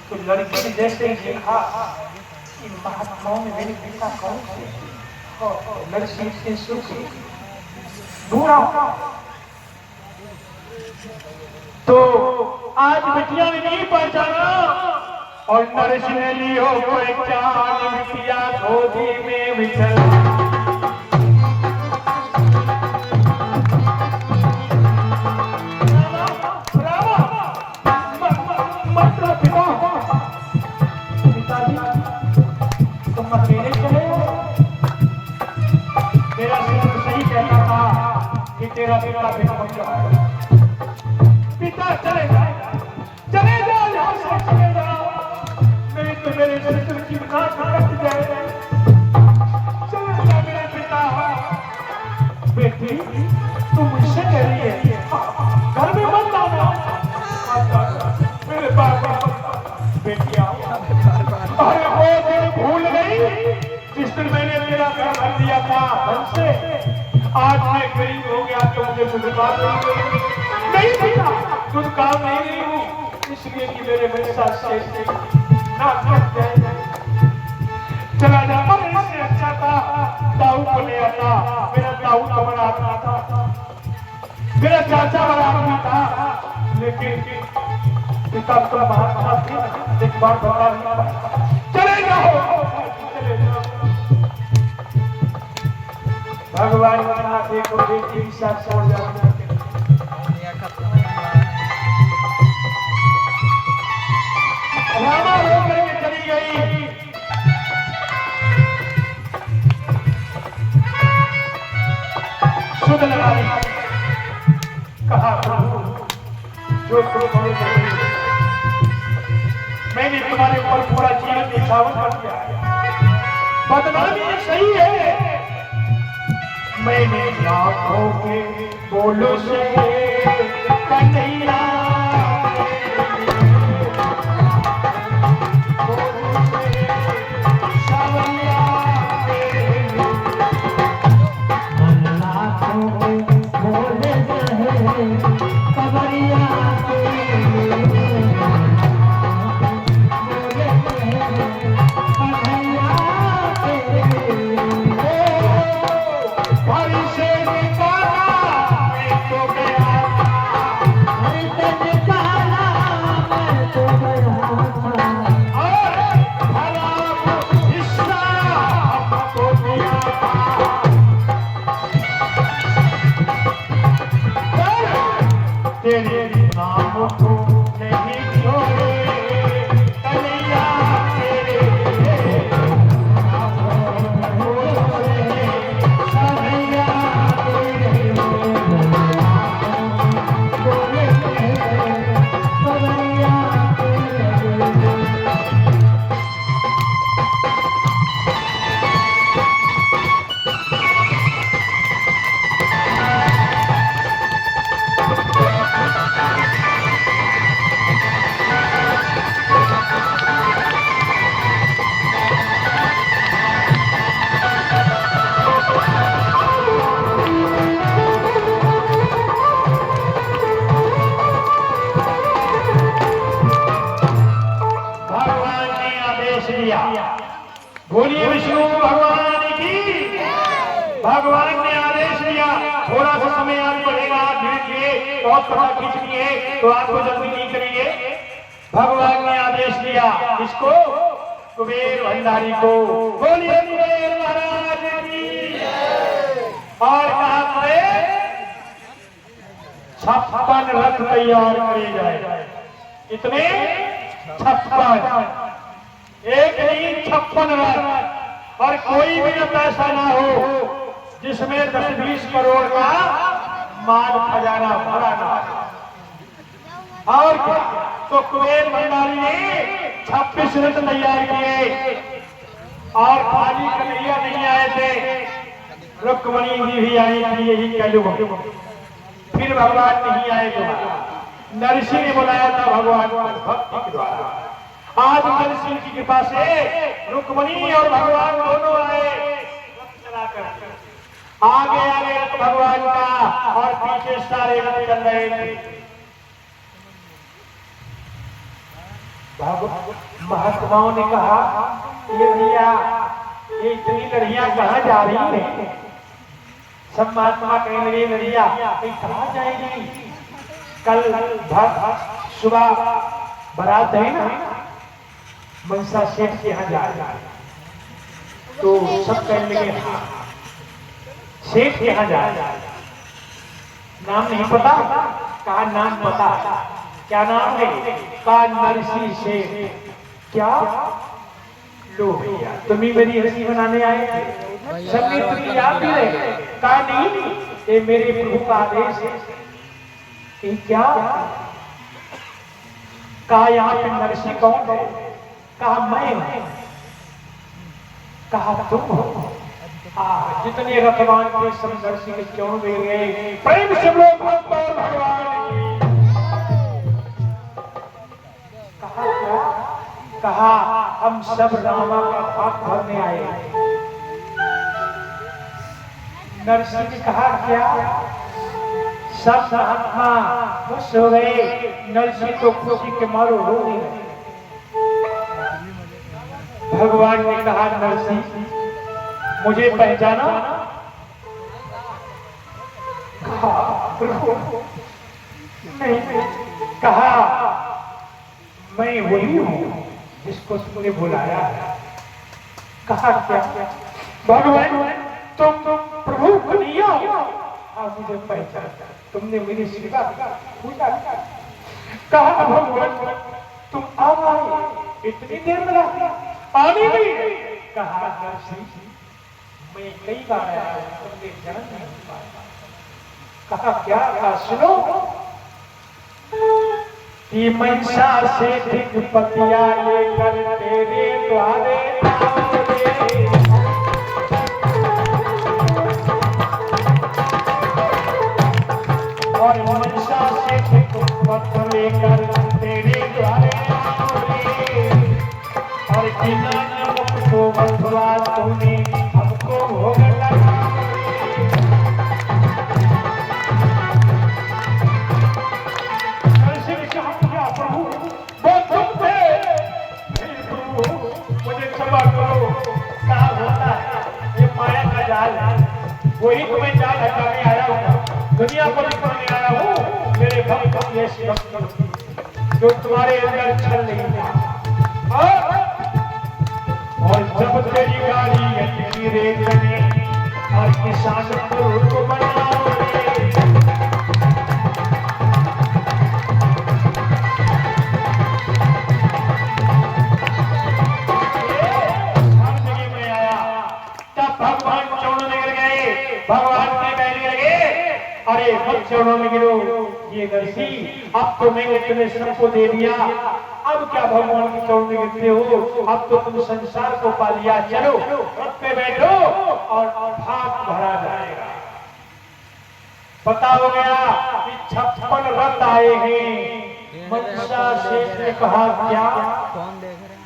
तो लड़की ने जैसे ही देखा इन महात्माओं में मेरे पिता कौन से, लड़की से सुख दूरा। तो आज बिटिया ने नहीं पहचाना, और नरसिंह ने लियो कोई चाल बिटिया गोदी में बिछल। पिताजी तुम अकेले चले हो? मेरा सिर्फ सही कहता था कि तेरा बेटा भिखमंगा है। पिता चले जाओ, चले जाओ यहाँ से, चले जाओ, नहीं तो मेरे शत्रु की नाक कट जाए। चले जाओ मेरे पिता। बेटी तुम मुझसे कह रही है घर में मत आना। मेरे पास बेटिया, अरे वो दिन भूल गई जिस दिन मैंने तेरा घर भर दिया था धन से। आज मैं गरीब हो गया तो मुझे कुछ बात नहीं पता, कुछ काम नहीं हूँ, इसलिए कि मेरे साथ से ना कट जाए। चला जा, पर इससे अच्छा था दाऊ को ले आता। मेरा दाऊ तो बड़ा आदमी था, मेरा चाचा बड़ा आदमी था, लेकिन पिता तो महात्मा थे। एक बार बता नहीं पाया। चले जाओ, चले जाओ। भगवान का देखो बेटी के साथ छोड़ जाओ। रामा रो करके चली गई। सुध लगाई, कहा जो तुम मैंने तुम्हारे ऊपर पूरा जीवन निछावर कर दिया है, बदनामी सही है। मैंने लाखों के बोलो से कन्हैया Hare बोलिए विष्णु भगवान की। भगवान ने आदेश दिया, थोड़ा सा समय आज बढ़ेगा, धीरे धीरे बहुत कथा खींचनी है तो आपको जल्दी नहीं करेंगे। भगवान ने आदेश दिया किसको? कुबेर भंडारी को। बोलिए कुबेर महाराज की। और कहा कुबेर 56 रथ तैयार करे जाए। कितने? 56। एक नहीं 56 रथ। और कोई भी रथ ऐसा ना हो जिसमें 10-20 करोड़ का माल खजाना भरा ना हो। और क्या? तो कुबेर भंडारी ने 26 रथ तैयार किए। और खाली कन्हैया नहीं आए थे, रुक्मणी जी भी आई थी, यही कह लो। फिर भगवान नहीं आए तो नरसिंह ने बुलाया था भगवान को भक्ति के द्वारा। आज नरसिंह की कृपा से रुक्मणी और भगवान दोनों आए। आगे आगे रथ भगवान का और पीछे सारे रथ चल रहे थे। महात्माओं ने कहा, ये भैया ये इतनी लड़ियां कहाँ जा रही है? सब महात्मा कहने लगे, लड़िया कहाँ जाएगी? कल सुबह बारात है ना, मनसा सेठ के यहाँ जा रहा। तो सब कहने लगे हाँ सेठ के यहाँ जा रहा। नाम नहीं पता? कहा नाम पता। क्या नाम है? कहा नरसिंह सेठ। क्या? लो भैया तुम्ही मेरी हंसी बनाने आए थे, सब इतनी याद भी रहे। कहा नहीं, ये मेरे प्रभु का आदेश है। क्या? कहा यहाँ पे नरसिंह कौन है? कहा मैं हूं। कहा तुम हो? जितने रथवान के सब नरसिंह के चरण में गए। प्रेम से लोग भगवान कहा क्या? कहा हम सब रामा का पाप भरने आए। नरसिंह ने कहा क्या? सब महात्मा खुश हो गए। नरसिंह तो खुशी के मारो रो गए। भगवान ने कहा नरसिंह मुझे पहचाना? कहा प्रभु नहीं। कहा मैं वही हूं जिसको तुमने बुलाया। कहा क्या? भगवान तुम प्रभु कन्हैया आप मुझे पहचाना, तुमने मेरी सेवा पूजा। कहा भगवान तुम आ गए, इतनी देर में आने भी? कहा नरसिंह मैं कई बार आया, तुमने जान नहीं पाया। कहा क्या? कहा सुनो कि मनसा से दिग्पतिया लेकर तेरे द्वारे आओगे। और मनसा से दिग्पति लेकर तेरे द्वारे आओगे। और बिना नमक को बंधुआ तूने हमको भोग लगाओगे। वही तुम्हें जाल हटाने आया हूँ, दुनिया को दिखाने आया हूँ। मेरे भक्त ये जो तुम्हारे अंदर चल नहीं था। और जब तेरी गाड़ी रेत में और किसान को बनाओगे। भगवान चरणों में गिर गए। भगवान के कहने लगे अरे मत चरणों में गिरो, ये नरसिंह अब तो मैं इतने सबको दे दिया, अब क्या भगवान के चरणों में गिरते हो? अब तो तुम संसार को पा लिया, चलो रथ पे बैठो और भाग भरा जाएगा। पता हो गया कि 56 रथ आए हैं। मनसा सेठ ने कहा क्या?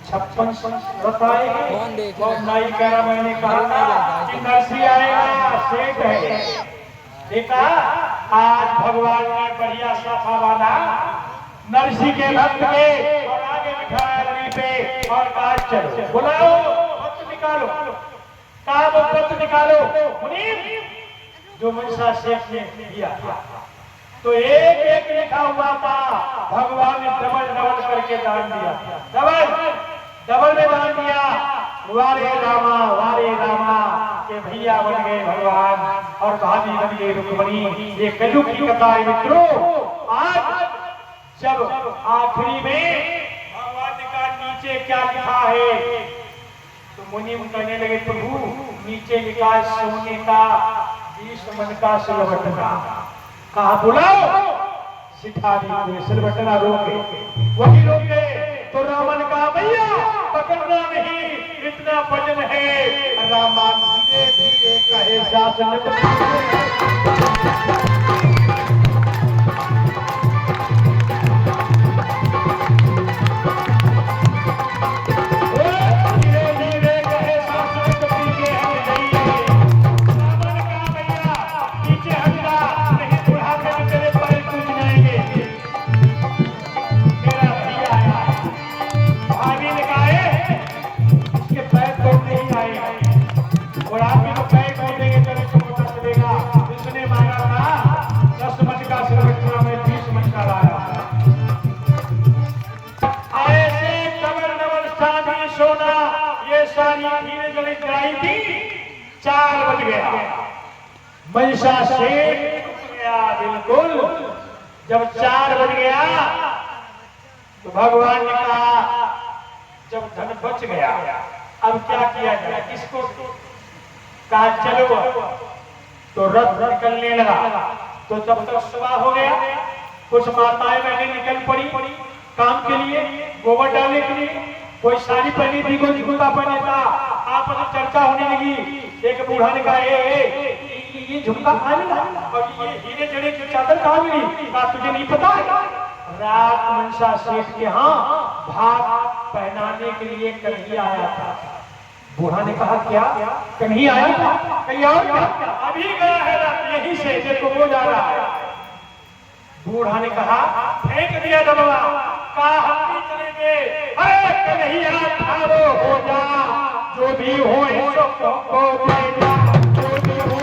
56 रथ आए हैं? और नाई कह रहा मैंने कहा था कि नरसिंह आएगा, सेठ है। देखा आज भगवान ने बढ़िया साफा बांधा नरसिंह के भक्त के और आगे बिठाया पे और आज चलो बुलाओ। निकालो, कहा वो पत्र निकालो। मुनीम, जो मनसा शेख ने दिया तो एक एक लिखा हुआ था, भगवान ने डबल डबल करके दान दिया, डबल डबल में दान दिया। वारे रामा के भैया बन गए भगवान और भाभी बन गई रुक्मणी। ये कलयुग की कथा है मित्रों। आज जब आखिरी में भगवान ने कहा नीचे क्या लिखा है, तो मुनीम कहने लगे प्रभु नीचे लिखा सोने का 20 मन का सिलवटना। कहा बुलाओ, सिखा दी सिलवटना रोके, वही रोके तो रावण का भैया पकड़ना नहीं, इतना वजन है। रामा धीरे धीरे कहे शासन महिषा शेर गया बिल्कुल। जब 4 बज गया तो भगवान ने कहा जब धन बच गया अब क्या किया जाए, किसको कहा चलो। तो रथ निकलने लगा। तो जब तक सुबह हो गया कुछ माताएं बहनें निकल पड़ी काम के लिए, गोबर डालने के लिए। कोई साड़ी पहनी थी, कोई कुर्ता पहने था। आपस में चर्चा होने लगी। एक बूढ़ा ने कहा ये झुमका कहाँ मिला और ये हीरे जड़े की चादर कहाँ मिली, बात तुझे नहीं पता है? रात मनसा शेठ के यहाँ भात पहनाने के लिए कन्हैया आया था। बूढ़ा ने कहा क्या कन्हैया आया था? कहीं और क्या? अभी गया है रात यहीं से, देखो वो जा रहा है। बूढ़ा ने कहा फेंक दिया दबवा, कहा हम भी चलेंगे। अरे कन्हैया ठाड़ो हो जा, जो भी हो सबको दे जा, जो भी हो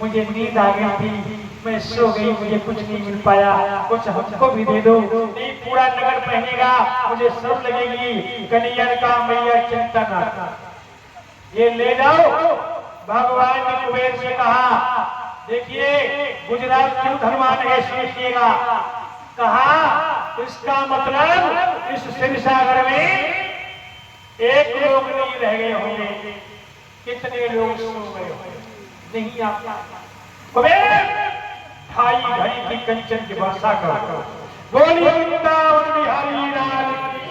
मुझे नींद आ गई थी, मैं सो गई, मुझे कुछ नहीं मिल पाया, कुछ हमको भी दे दो। नहीं पूरा नगर पहनेगा, मुझे सब लगेगी। कन्हैया का मैया चिंता न कर, ये ले जाओ। भगवान ने कुबेर से कहा देखिए गुजरात क्यों धनवान है सोचिएगा। कहा इसका मतलब इस शिवसागर में एक लोग नहीं रह गए होंगे, कितने लोग सो गए होंगे नहीं आता। ढाई घड़ी की कंचन की वर्षा कर बोली वृंदावन बिहारी लाल की।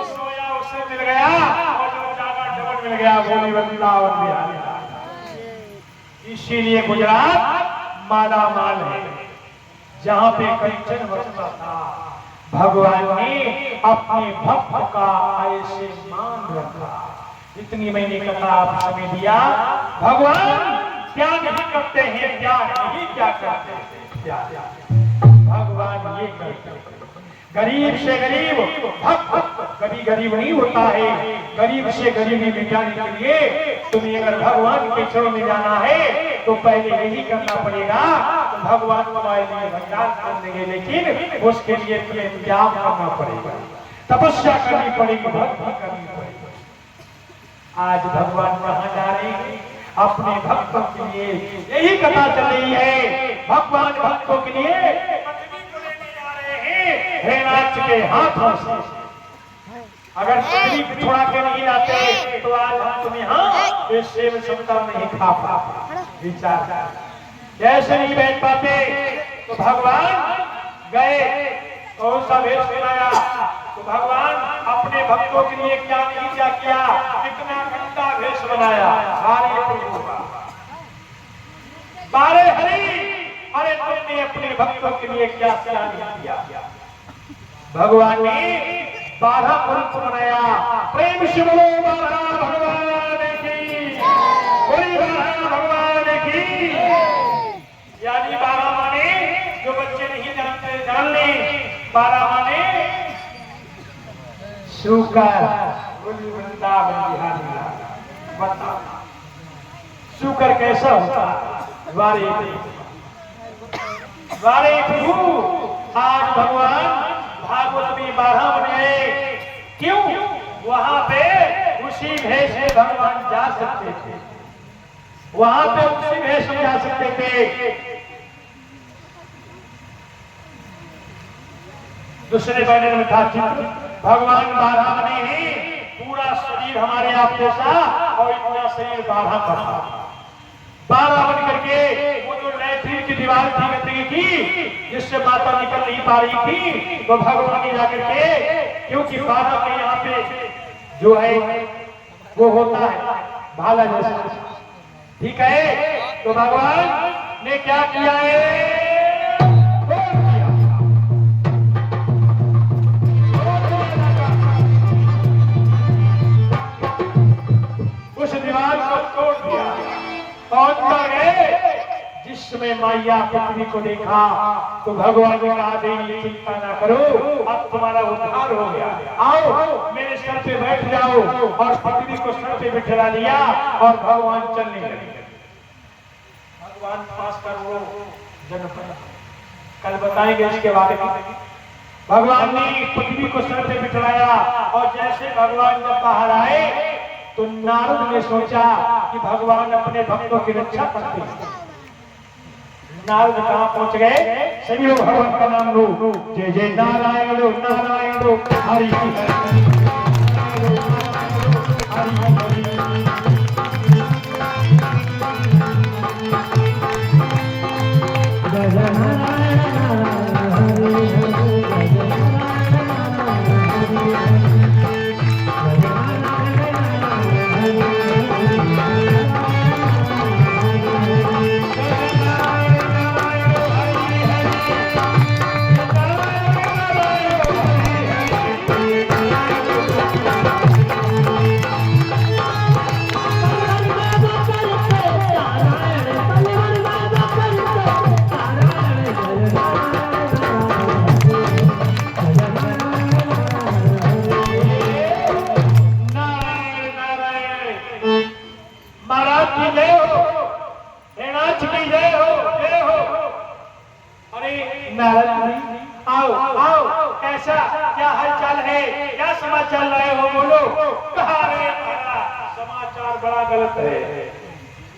सोया उसे मिल गया और जो जागा डबल मिल गया। बोली वृंदावन बिहारी लाल। इसीलिए गुजरात माला माल है, जहाँ पे कंचन वर्षा था। भगवान ने अपने भक्त का ऐसे मान रखा। इतनी मैंने कथा आप समय दिया। भगवान क्या नहीं करते हैं, क्या नहीं क्या करते हैं, क्या भगवान ये करते हैं। गरीब से गरीब भक्त कभी गरीब नहीं होता है। गरीब से गरीबी मिटाने के लिए तुम्हें अगर भगवान के चरणों में जाना है तो पहले यही करना पड़ेगा। तो भगवान तुम्हारे लिए भंडार कर देंगे, लेकिन उसके लिए तुम्हें इंतजाम करना पड़ेगा, तपस्या करनी पड़ेगी, भक्ति करनी पड़ेगी। आज भगवान कहाँ जा रहे हैं? अपने भक्तों के लिए यही कथा चल रही है। भगवान भक्तों के लिए पृथ्वी को लेने जा रहे हैं हिरणाक्ष के हाथों से। अगर पृथ्वी को छोड़ा के नहीं लाते तो आज हम तुम्हें यहाँ ये सेव समता नहीं खा पाते। विचार कैसे नहीं बैठ पाते? तो भगवान गए, कौन सा वेश बनाया? तो भगवान अपने भक्तों के लिए क्या नहीं क्या किया, कितना गंदा वेश बनाया। हरे प्रभु बारे हरि, अरे तुमने अपने भक्तों के लिए क्या क्या नहीं किया। भगवान ने 12 रूप बनाया। प्रेम से बोलो बारह भगवान की, बोली बारह भगवान की। यानी 12 माने जो बच्चे नहीं जानते जान ले, 12 माने शुकर, बोली वृंदावन बिहारी। बताओ शुकर कैसा होता? वारे प्रभु, आज भगवान भागवत में 12 बने। क्यों? वहां पे उसी भेष में भगवान जा सकते थे, वहां पे उसी भेष में जा सकते थे। दूसरे बैनर में था चित्र, भगवान 12 बने हैं, पूरा शरीर हमारे आप जैसा और इतना शरीर 12 का था। 12 बन करके वो जो लैट्रिन की दीवार थी गंदगी की, जिससे माता निकल नहीं पा रही थी, तो भगवान ने जाकर के, क्योंकि 12 के यहाँ पे जो है वो होता है भाला जैसा, ठीक है? तो भगवान ने क्या किया है? उस दीवार को तोड़ दिया। कौन गए? जिसमें मैया पृथ्वी को देखा तो भगवान ने कहा, देवी चिंता ना करो, अब तुम्हारा उद्धार हो गया। आओ मेरे सर पे बैठ जाओ। और पृथ्वी को सर पे बिठा लिया और भगवान चलने लगे। भगवान 5 करोड़ जनपद, कल बताएंगे इसके बारे में। भगवान ने पृथ्वी को सर पे बिठाया और जैसे भगवान जब बाहर आए तो नारद ने सोचा कि भगवान अपने भक्तों की रक्षा करते हैं। नारद कहां पहुंच गए? सभी लोग भगवान का नाम लो, जय जय नारायण लो, नारायण लो, हरि हरि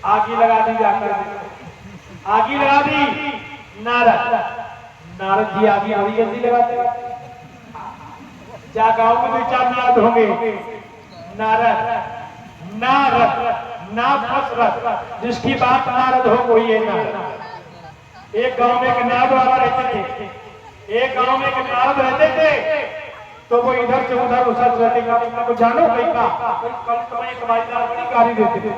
आगी लगा दी जाकर, आगी लगा दी। नारद जी आगी बड़ी जल्दी लगाते, क्या गांव में 2-4 नारद होंगे। नारद जिसकी बात नारद हो वही है नारद। एक गांव में एक नारद बाबा रहते थे, एक गांव में एक नारद रहते थे। तो वो इधर से उधर उछल रहते को जानो कहीं का कल तुम्हें तुम्हारी बड़ी गाड़ी देते थे।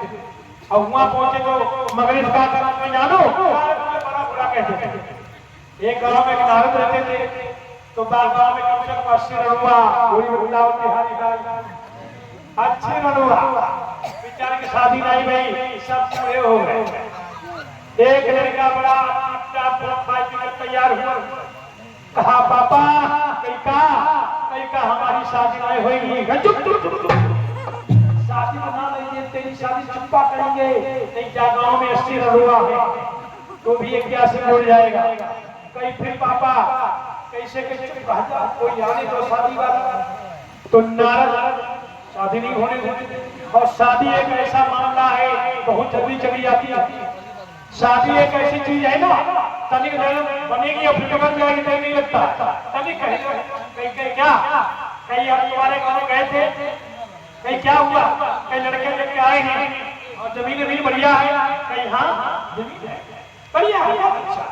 और वहां पहुंचे तो मगरिब का करम जानो बड़ा बुरा कहते थे। एक गांव में एक नारद रहते थे, तो गांव में कम से कम 80 रनुआ अच्छे रनुआ बेचारे की शादी नहीं गई, सब पूरे हो गए। एक लड़का बड़ा तैयार हुआ, कहा पापा कहीं का हमारी शादी नहीं होगी। शादी बना लेंगे, तेरी शादी चंपा करेंगे, नहीं क्या गाँव में 80 रनुआ है तो भी 81 हो जाएगा। कहीं फिर पापा कैसे कोई आने तो शादी वाला, तो नारद शादी नहीं होने देते। और शादी एक ऐसा मामला है बहुत जल्दी चली जाती है। शादी एक ऐसी चीज है ना, तनिक बनेगी और फिर बन जाएगी, नहीं लगता। तनिक कहीं क्या कहीं हम तुम्हारे गाँव गए थे, कहीं क्या हुआ, कहीं लड़के लेके आए हैं और जमीन बढ़िया है, कहीं हाँ जमीन है बढ़िया है, अच्छा।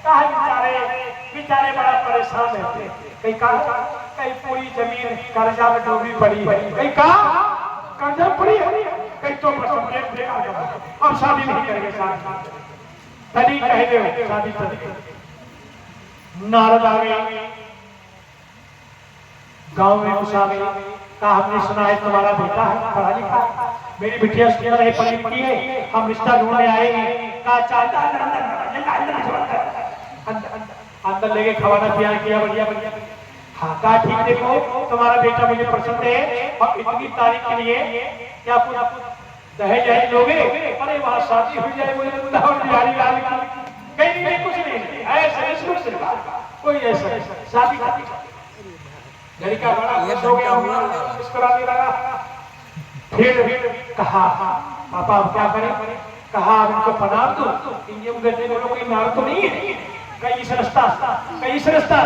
काहे बेचारे बेचारे बड़ा परेशान रहते। कहीं कहीं पूरी जमीन कर्जा में डूबी पड़ी है, कहीं कर्जा पड़ी है, कहीं तो अब शादी नहीं करेंगे। शादी कह दे शादी कर। नारद आ गए, गांव में घुस आ गए, कहा हमने सुना है तुम्हारा बेटा है पढ़ा लिखा, मेरी बिटिया सुंदर है पढ़ी लिखी है, हम रिश्ता ढूंढने आएंगे। कहा चाहता अंदर लेके खवाना पिया किया बढ़िया बढ़िया। हाँ कहा ठीक, देखो तुम्हारा बेटा मुझे पसंद है और इतनी तारीख के लिए क्या कुछ दहेज दहेज लोगे? अरे वहाँ शादी हो जाए मुझे बिहारी लाल कहीं नहीं, कुछ नहीं ऐसा कोई ऐसा शादी लड़का बड़ा खुश हो गया, मुस्कुराने लगा। फिर कहा पापा अब क्या करें? कहा अब इनको पनाह दो, कोई नार तो नहीं है, कहीं इस रास्ता कहीं इस रास्ता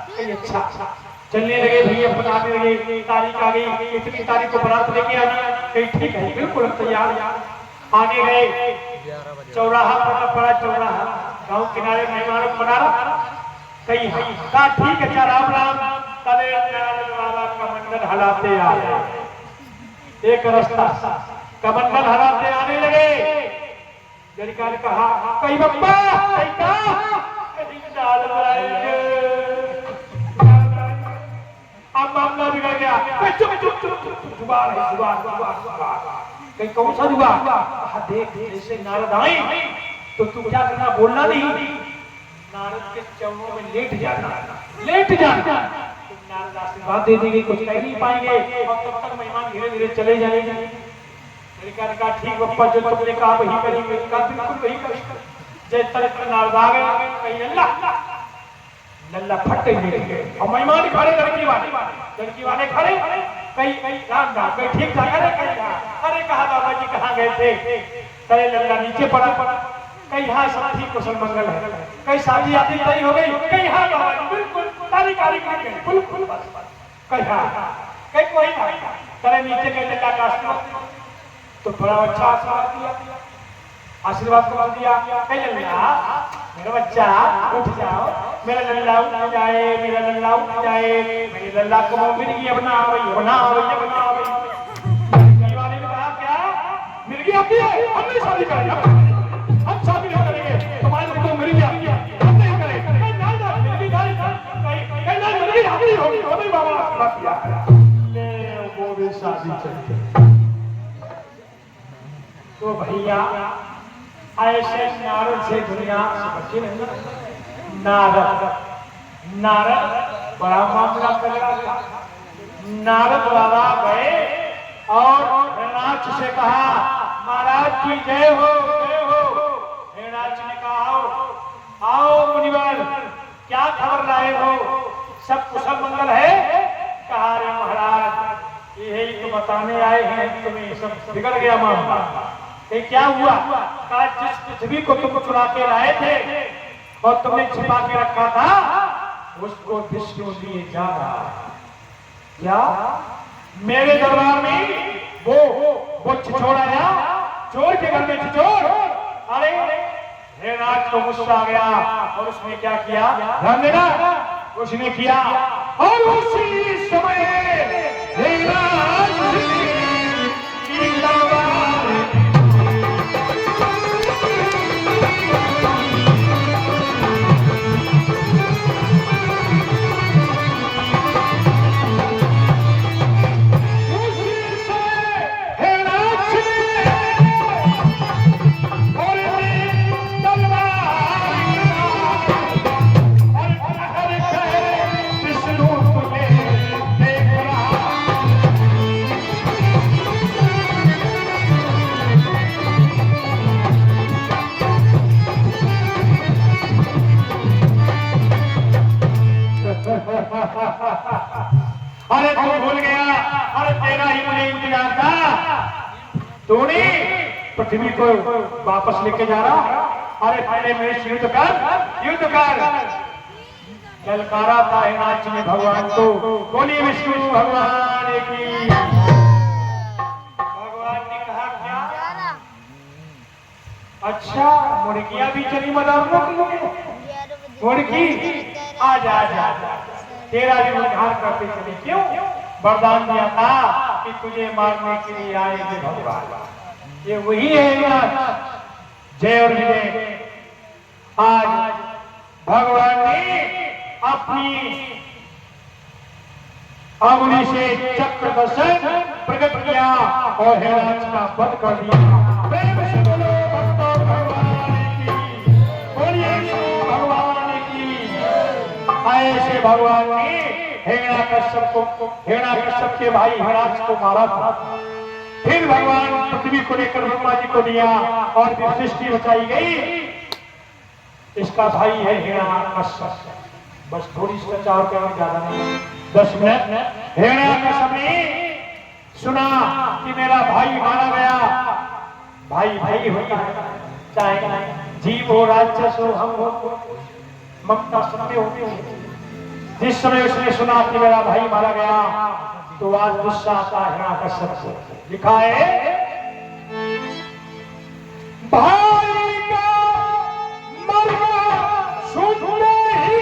कहीं। अच्छा चलने लगे भैया, बनाने लगे, तारीख आ गई, इतनी तारीख को बारात लेके आनी, कहीं ठीक है बिल्कुल तैयार। आगे गए, चौराहा पड़ा चौराहा, गाँव किनारे मेहमान बना कहीं कहा ठीक है अच्छा राम राम। तले वाला कमंडल हलाते आए, एक रास्ता कमंडल हलाते आने लगे। लड़का ने कहा कहीं बप्पा कहीं का अब मामला बिगड़ गया। कहीं कौन सा जुगाड़? देख जैसे नारद आए तो तू क्या करना, बोलना नहीं, नारद के चरणों में लेट जाना। नारद आशीर्वाद दे देंगे, कुछ कह नहीं पाएंगे और तब तक मेहमान धीरे धीरे चले जाएंगे। लड़का ने कहा ठीक बप्पा जो तुमने कहा वही करेंगे। कहा बिल्कुल वही करेंगे। जैसे तरह नारद आ गए, कहीं नल्ला फट गए और मेहमान खड़े, लड़की वाले खड़े, कहीं राम राम कहीं ठीक ठाक। अरे कहा बाबा जी कहाँ गए थे? अरे लल्ला नीचे पड़ा, कहीं हाँ सब ठीक कुशल मंगल है, कहीं शादी आदि तय हो गई, कहीं हाँ बाबा जी बिल्कुल तारीख बिल्कुल कहीं हाँ कहीं कोई करे नीचे कहीं लल्ला का आशीर्वाद तो बड़ा अच्छा आशीर्वाद कर दिया। कहीं लल्ला मेरा बच्चा उठ जाओ, मेरा लल्ला उठ जाए, मेरा लल्ला उठ जाए, मेरे लल्ला को मिर्गी बना बना वाले ने कहा क्या मिर्गी आती है? हम नहीं शादी करेंगे, हम शादी नहीं करेंगे, तुम्हारे को मिर्गी आती है, हम नहीं करेंगे। मिर्गी आती होगी, हमें बाबा आशीर्वाद किया ले वो भी शादी चलती। तो भैया ऐसे नारद से दुनिया समझी नहीं। नारद बड़ा मामला कर रहा था। नारद बाबा गए और हिरणाक्ष से कहा महाराज की जय हो जय हो। हिरणाक्ष ने कहा आओ मुनिवर, क्या खबर लाए हो? सब कुशल मंगल है? कहा रे महाराज यही तो बताने आए हैं, तुम्हें सब बिगड़ गया मामला। क्या हुआ? कहा जिस पृथ्वी को तुम चुरा के लाए थे और तुमने छिपा के रखा था उसको विष्णु लिए जा रहा है। क्या मेरे दरबार में वो छिछोड़ आया, चोर के घर में छिछोड़? अरे हिरणाक्ष को गुस्सा आ गया और उसने क्या किया? ध्यान देना, उसने किया और उसी समय हिरणाक्ष अरे तू भूल गया, अरे तेरा ही मुझे इंतजार था। तूने पृथ्वी को वापस लेके जा रहा। अरे पहले मेरे से युद्ध कर। ललकारा था हिरणाक्ष ने भगवान को। बोलिए विष्णु भगवान की। भगवान ने कहा क्या? अच्छा मुर्गियां भी चली मदार उनकी आज तेरा भी उद्धार करते चले। क्यों? वरदान दिया था कि तुझे मारने के लिए आएंगे भगवान। ये वही है जय और विजय। आज भगवान ने अपनी अंगुली से चक्र दर्शन प्रकट किया और हिरणाक्ष का वध कर दिया। प्रेम से बोलो भक्तों भगवान की, बोलिए भगवान की। ऐसे भगवान ने हिरण्याकश्यप के भाई हिरणाक्ष को मारा था। फिर भगवान पृथ्वी को लेकर ब्रह्मा जी को दिया और फिर सृष्टि बचाई गई। इसका भाई है हिरण्याकश्यप। बस थोड़ी सी चर्चा और करनी, ज्यादा नहीं, 10 मिनट। हिरण्याकश्यप ने सुना कि मेरा भाई मारा गया। भाई भाई होता है, चाहे जीव हो राक्षस हो हम हो, ममता सबके होती है। जिस समय उसने सुना कि मेरा भाई मारा गया तो आज गुस्सा आता हिरण्याकश्यप को। लिखा है भाई का मरना सुनते ही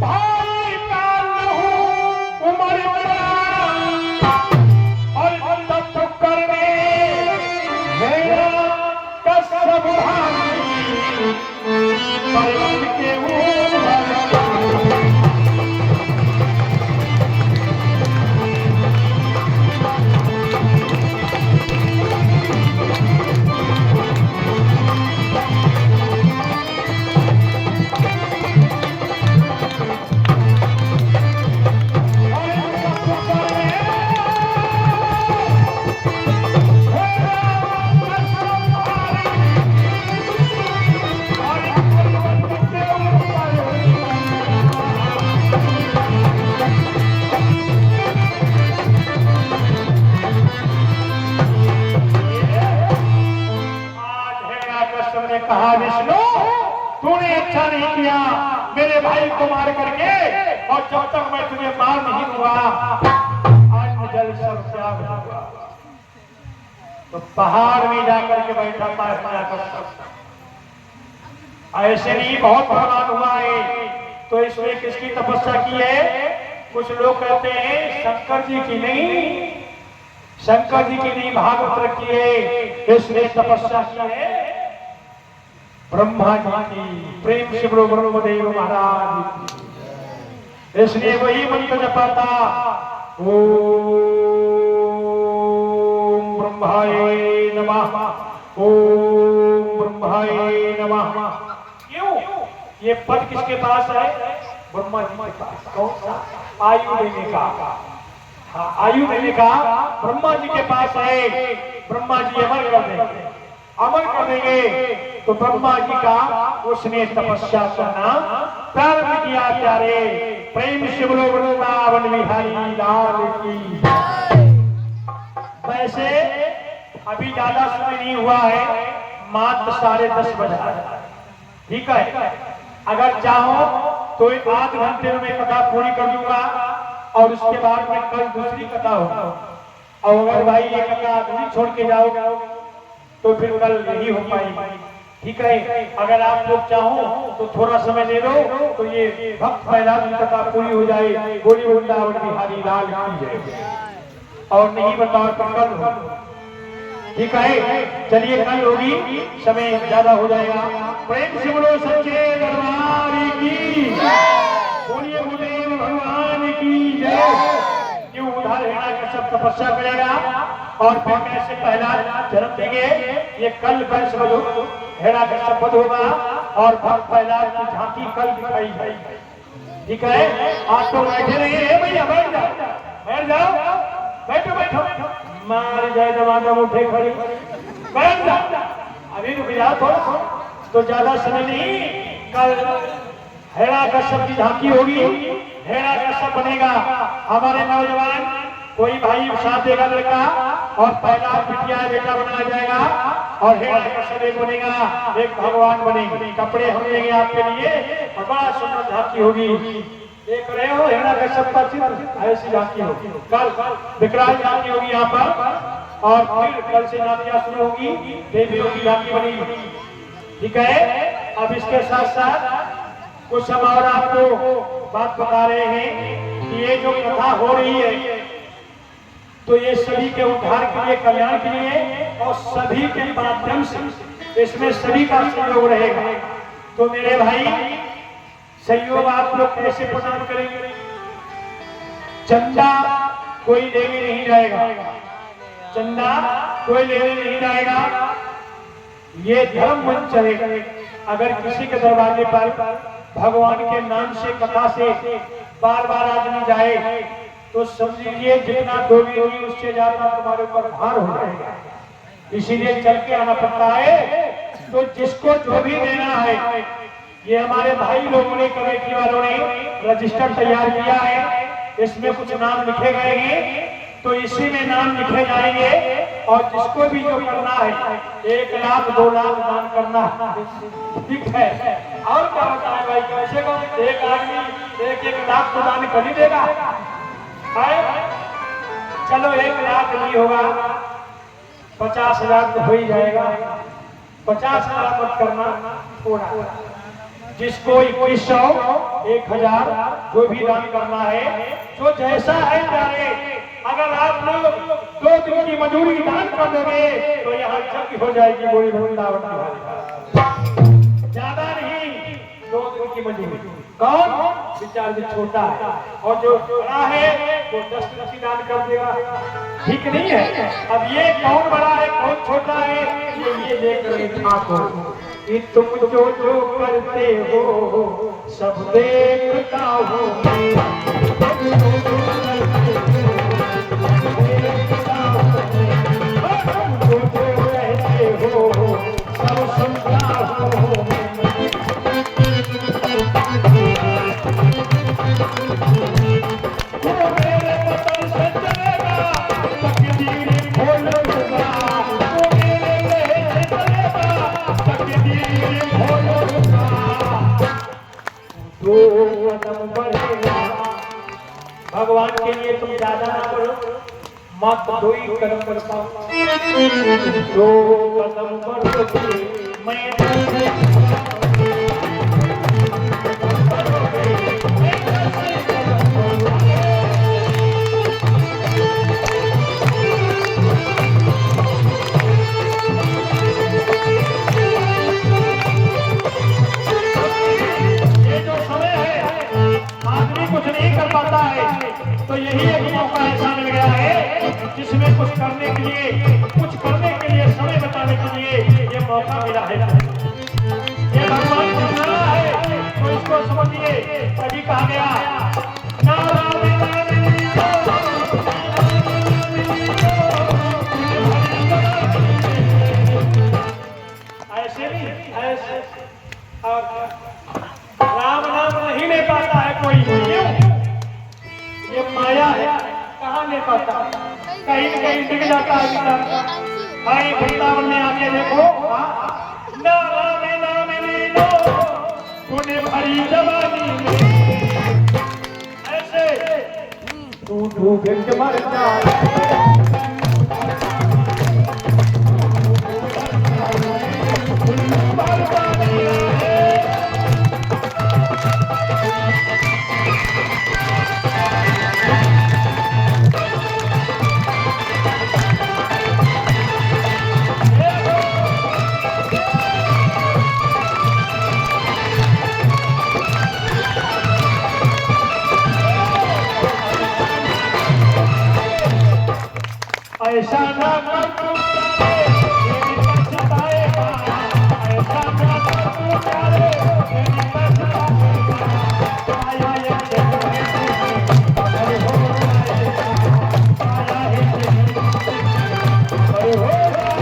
भाई का लहू उमड़ पड़ा और तब करने हिरण्याकश्यप भाई पर्वत के कहा विष्णु तूने अच्छा नहीं किया मेरे भाई को मार करके, और जब तक मैं तुझे मार नहीं दूंगा आज मैं जल सब त्याग दूंगा। तो पहाड़ में जाकर के बैठा था हिरण्याकश्यप। ऐसे नहीं बहुत भगवान हुआ है। तो इसमें किसकी तपस्या की है? कुछ लोग कहते हैं शंकर जी की नहीं, शंकर जी की नहीं, भागवत की है। इसने तपस्या की है ब्रह्मा जी की। प्रेम से बोलो ब्रह्मदेव महाराज की। इसलिए वही मंत्र जपा था ओम ब्रह्माय नमः, ओम ब्रह्माय नमः। क्यों? ये पद किसके पास है? ब्रह्मा जी के पास। कौन सा? आयु देने का। हाँ, आयु देने का ब्रह्मा जी के पास है। ब्रह्मा जी अमर कर देंगे, अमर कर देंगे। तो ब्रह्मा जी का उसने तपस्या करना प्रारंभ किया। प्यारे प्रेम से बोलो वृंदावन बिहारी लाल की। वैसे अभी ज्यादा समय नहीं हुआ है, मात्र 10:30 बजा। ठीक है, अगर चाहो तो 8 घंटे में कथा पूरी कर दूंगा और उसके बाद में कल दूसरी कथा होगा। और अगर भाई ये कथा नहीं छोड़ के जाओगे तो फिर कल नहीं हो पाएगी। ठीक है, अगर आप लोग चाहो तो थोड़ा समय दे दो तो ये भक्त पैदा की कथा पूरी हो जाए। बोली वृंदावन बिहारी लाल की जय। और नहीं बताओ तो कल हो। ठीक है, चलिए कल होगी, समय ज्यादा हो जाएगा। प्रेम से बोलो सच्चे दरबार की, बोलिए गुरुदेव भगवान की जय। क्यों? उधर हिरण्याकश्यप तपस्या करेगा और फिर कैसे पहला जन्म देंगे। ये कल हिरण्याकश्यप वध होगा और भक्त प्रहलाद की झांकी कल दिखाई जाएगी। ठीक है, आप तो बैठे रहिए भैया, बैठ जाओ, बैठ जाओ, बैठो बैठो। मार जाए जमाना उठे खड़ी, बैठ जाओ। अभी रुक जाओ थोड़ा, तो ज्यादा समय नहीं। कल हिरण्याकश्यप की झांकी होगी, हिरण्याकश्यप बनेगा हमारे नौजवान। कोई भाई साथ देगा लड़का और पहला बिटिया बेटा बनाया जाएगा और हिरण्याकश्यप एक बनेगा, एक भगवान बनेंगे। कपड़े हम देंगे आपके लिए और बड़ा सुंदर झांकी होगी। देख रहे हो हिरण्याकश्यप का चित्र, ऐसी झांकी होगी। कल विकराल झांकी होगी यहाँ पर और फिर कल से झांकियां शुरू होगी, देवियों की झांकी बनेगी। ठीक है, अब इसके साथ साथ कुछ हम और आपको बात बता रहे हैं कि ये जो कथा हो रही है तो ये सभी के उद्धार के लिए, कल्याण के लिए और सभी के माध्यम से इसमें सभी का सहयोग रहेगा। तो मेरे भाई सहयोग आप लोग कैसे प्रदान करेंगे? चंदा कोई लेने नहीं जाएगा, चंदा कोई लेने नहीं जाएगा। ये धर्म मंच है। अगर किसी के दरवाजे पर भगवान के नाम से, कथा से बार बार आदमी जाए तो समझिए जितना दोगी होगी उससे ज्यादा तुम्हारे ऊपर भार हो जाएगा। इसीलिए चल के आना पड़ता है। तो जिसको जो भी देना है, ये हमारे भाई लोगों ने, कमेटी वालों ने रजिस्टर तैयार किया है। इसमें कुछ नाम लिखे गए हैं तो इसी में नाम लिखे जाएंगे और जिसको भी जो करना है 1 लाख 2 लाख दान करना, ठीक है। और क्या होता है भाई, कैसे को एक आदमी 1 लाख तो दान कर ही देगा है? चलो 1 लाख नहीं होगा, 50,000 तो हो ही जाएगा। 50,000 मत करना, थोड़ा जिसको 2100 1000 जो भी दान करना है, जो जैसा है जाए। अगर आप लोग 2 दिन की मजदूरी दान कर दोगे तो यहाँ जग हो जाएगी बोली वृंदावन की। ज्यादा नहीं, 2 दिन की मजदूरी। कौन विचार भी छोटा है और जो बड़ा है वो 10 दिन की दान कर देगा, ठीक नहीं है। अब ये कौन बड़ा है कौन छोटा है ये देख रहे ठाकुर कि तुम जो जो करते हो सब देखता हूँ। भगवान के लिए तुम ज्यादा ना करो, मत 2 ही कदम करता हूँ। 2 कदम बढ़ोगे मैं कुछ नहीं कर पाता है तो यही एक मौका ऐसा मिल गया है जिसमें कुछ करने के लिए समय बताने के लिए ये मौका मिला है। ये भगवान का नारा है तो इसको समझिए। तभी कहा गया ऐसे नहीं, ऐसे राम नाम नहीं ले पाता है कोई, क्यों? ये माया है, कहाँ ले पाता, कहीं न कहीं दिख जाता है। भाई वृंदावन में आके देखो, नाम ले लो तूने भरी जवानी में, ऐसे तू डूब के मर जा। ऐसा ना कर तू तेरी पछताएगा, ऐसा ना कर तू प्यारे तेरी पछताएगा। आया ये चलने अरे हो जाएगा, आया ये चलने अरे हो जाएगा।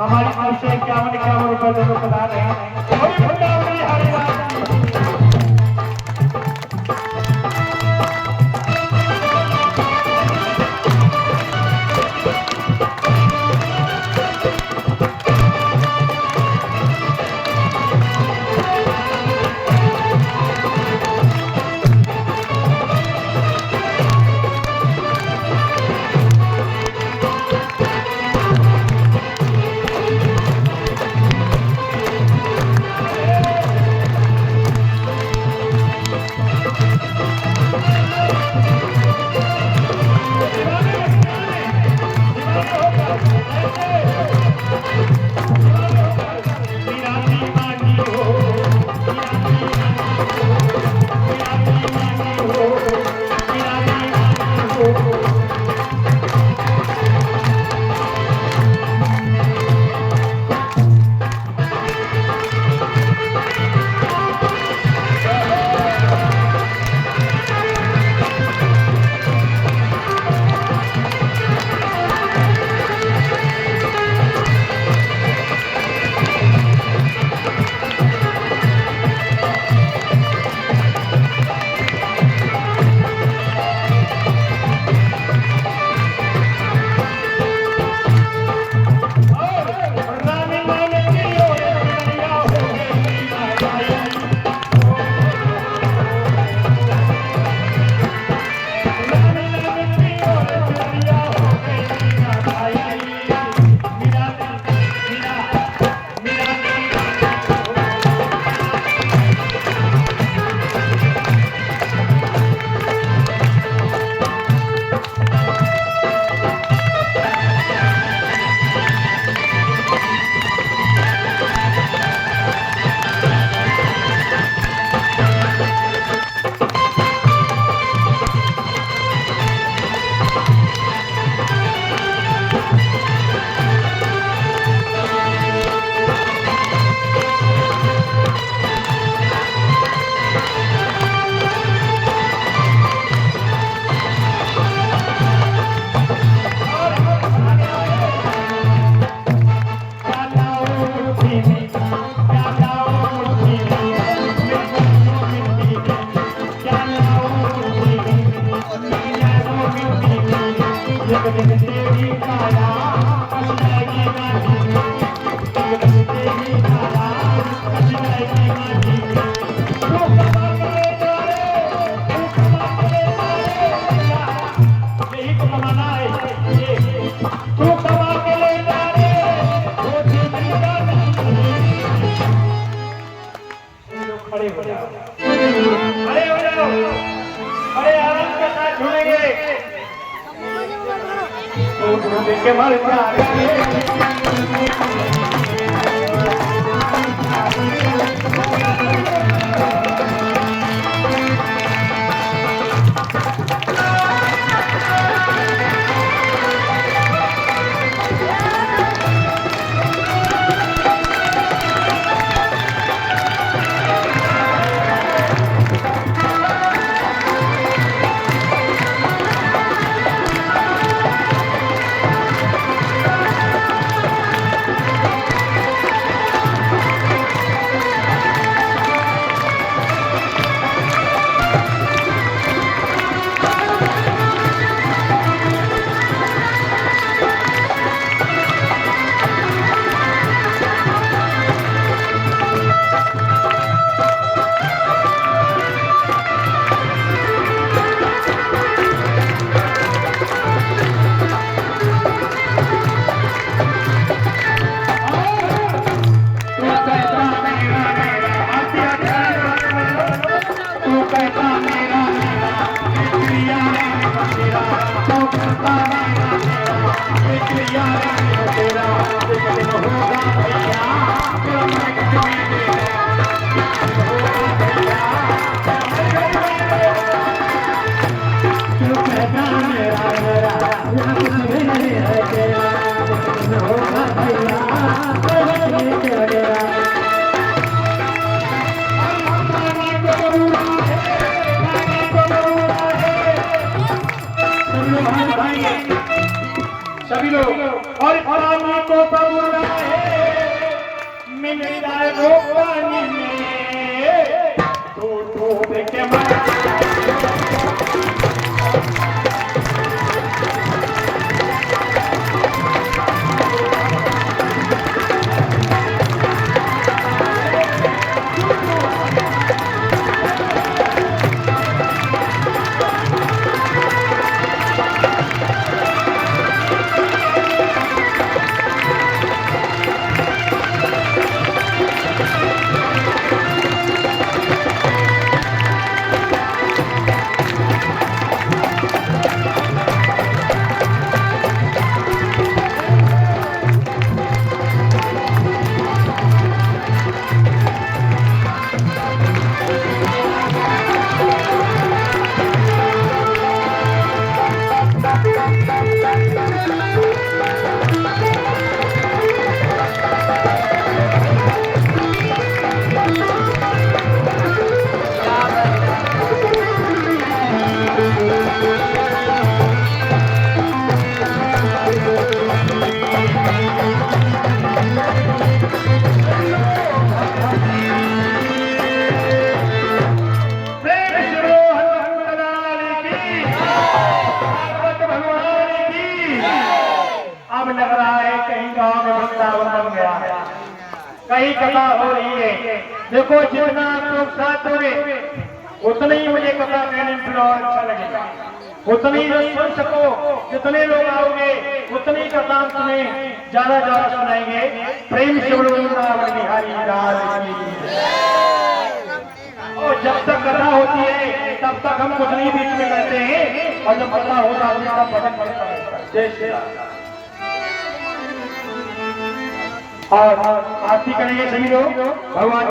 हमारी तरफ से 51 रुपए दोनों बता रहे हैं। थोड़ी फुटावड़ी हरी बात खड़े हो जाओ, खड़े हो जाओ, बड़े आनंद के साथ झूमेंगे। तो झूम के मर जाएंगे। सभी लोग और को वृंदावन बन गया है। कहीं कथा हो रही है, देखो जितना आप लोग साथ दोगे उतनी ही मुझे कथा कहने में और अच्छा लगेगा, उतनी जो सुन सको, जितने लोग आओगे उतनी कथा तुम्हें ज्यादा ज्यादा सुनाएंगे। प्रेम से बोलो वृंदावन बिहारी लाल की। और जब तक कथा होती है तब तक हम कुछ नहीं बीच में करते हैं, और जब कथा होता है तब भजन करता है। जय श्री राम। और आरती करेंगे सभी लोग भगवान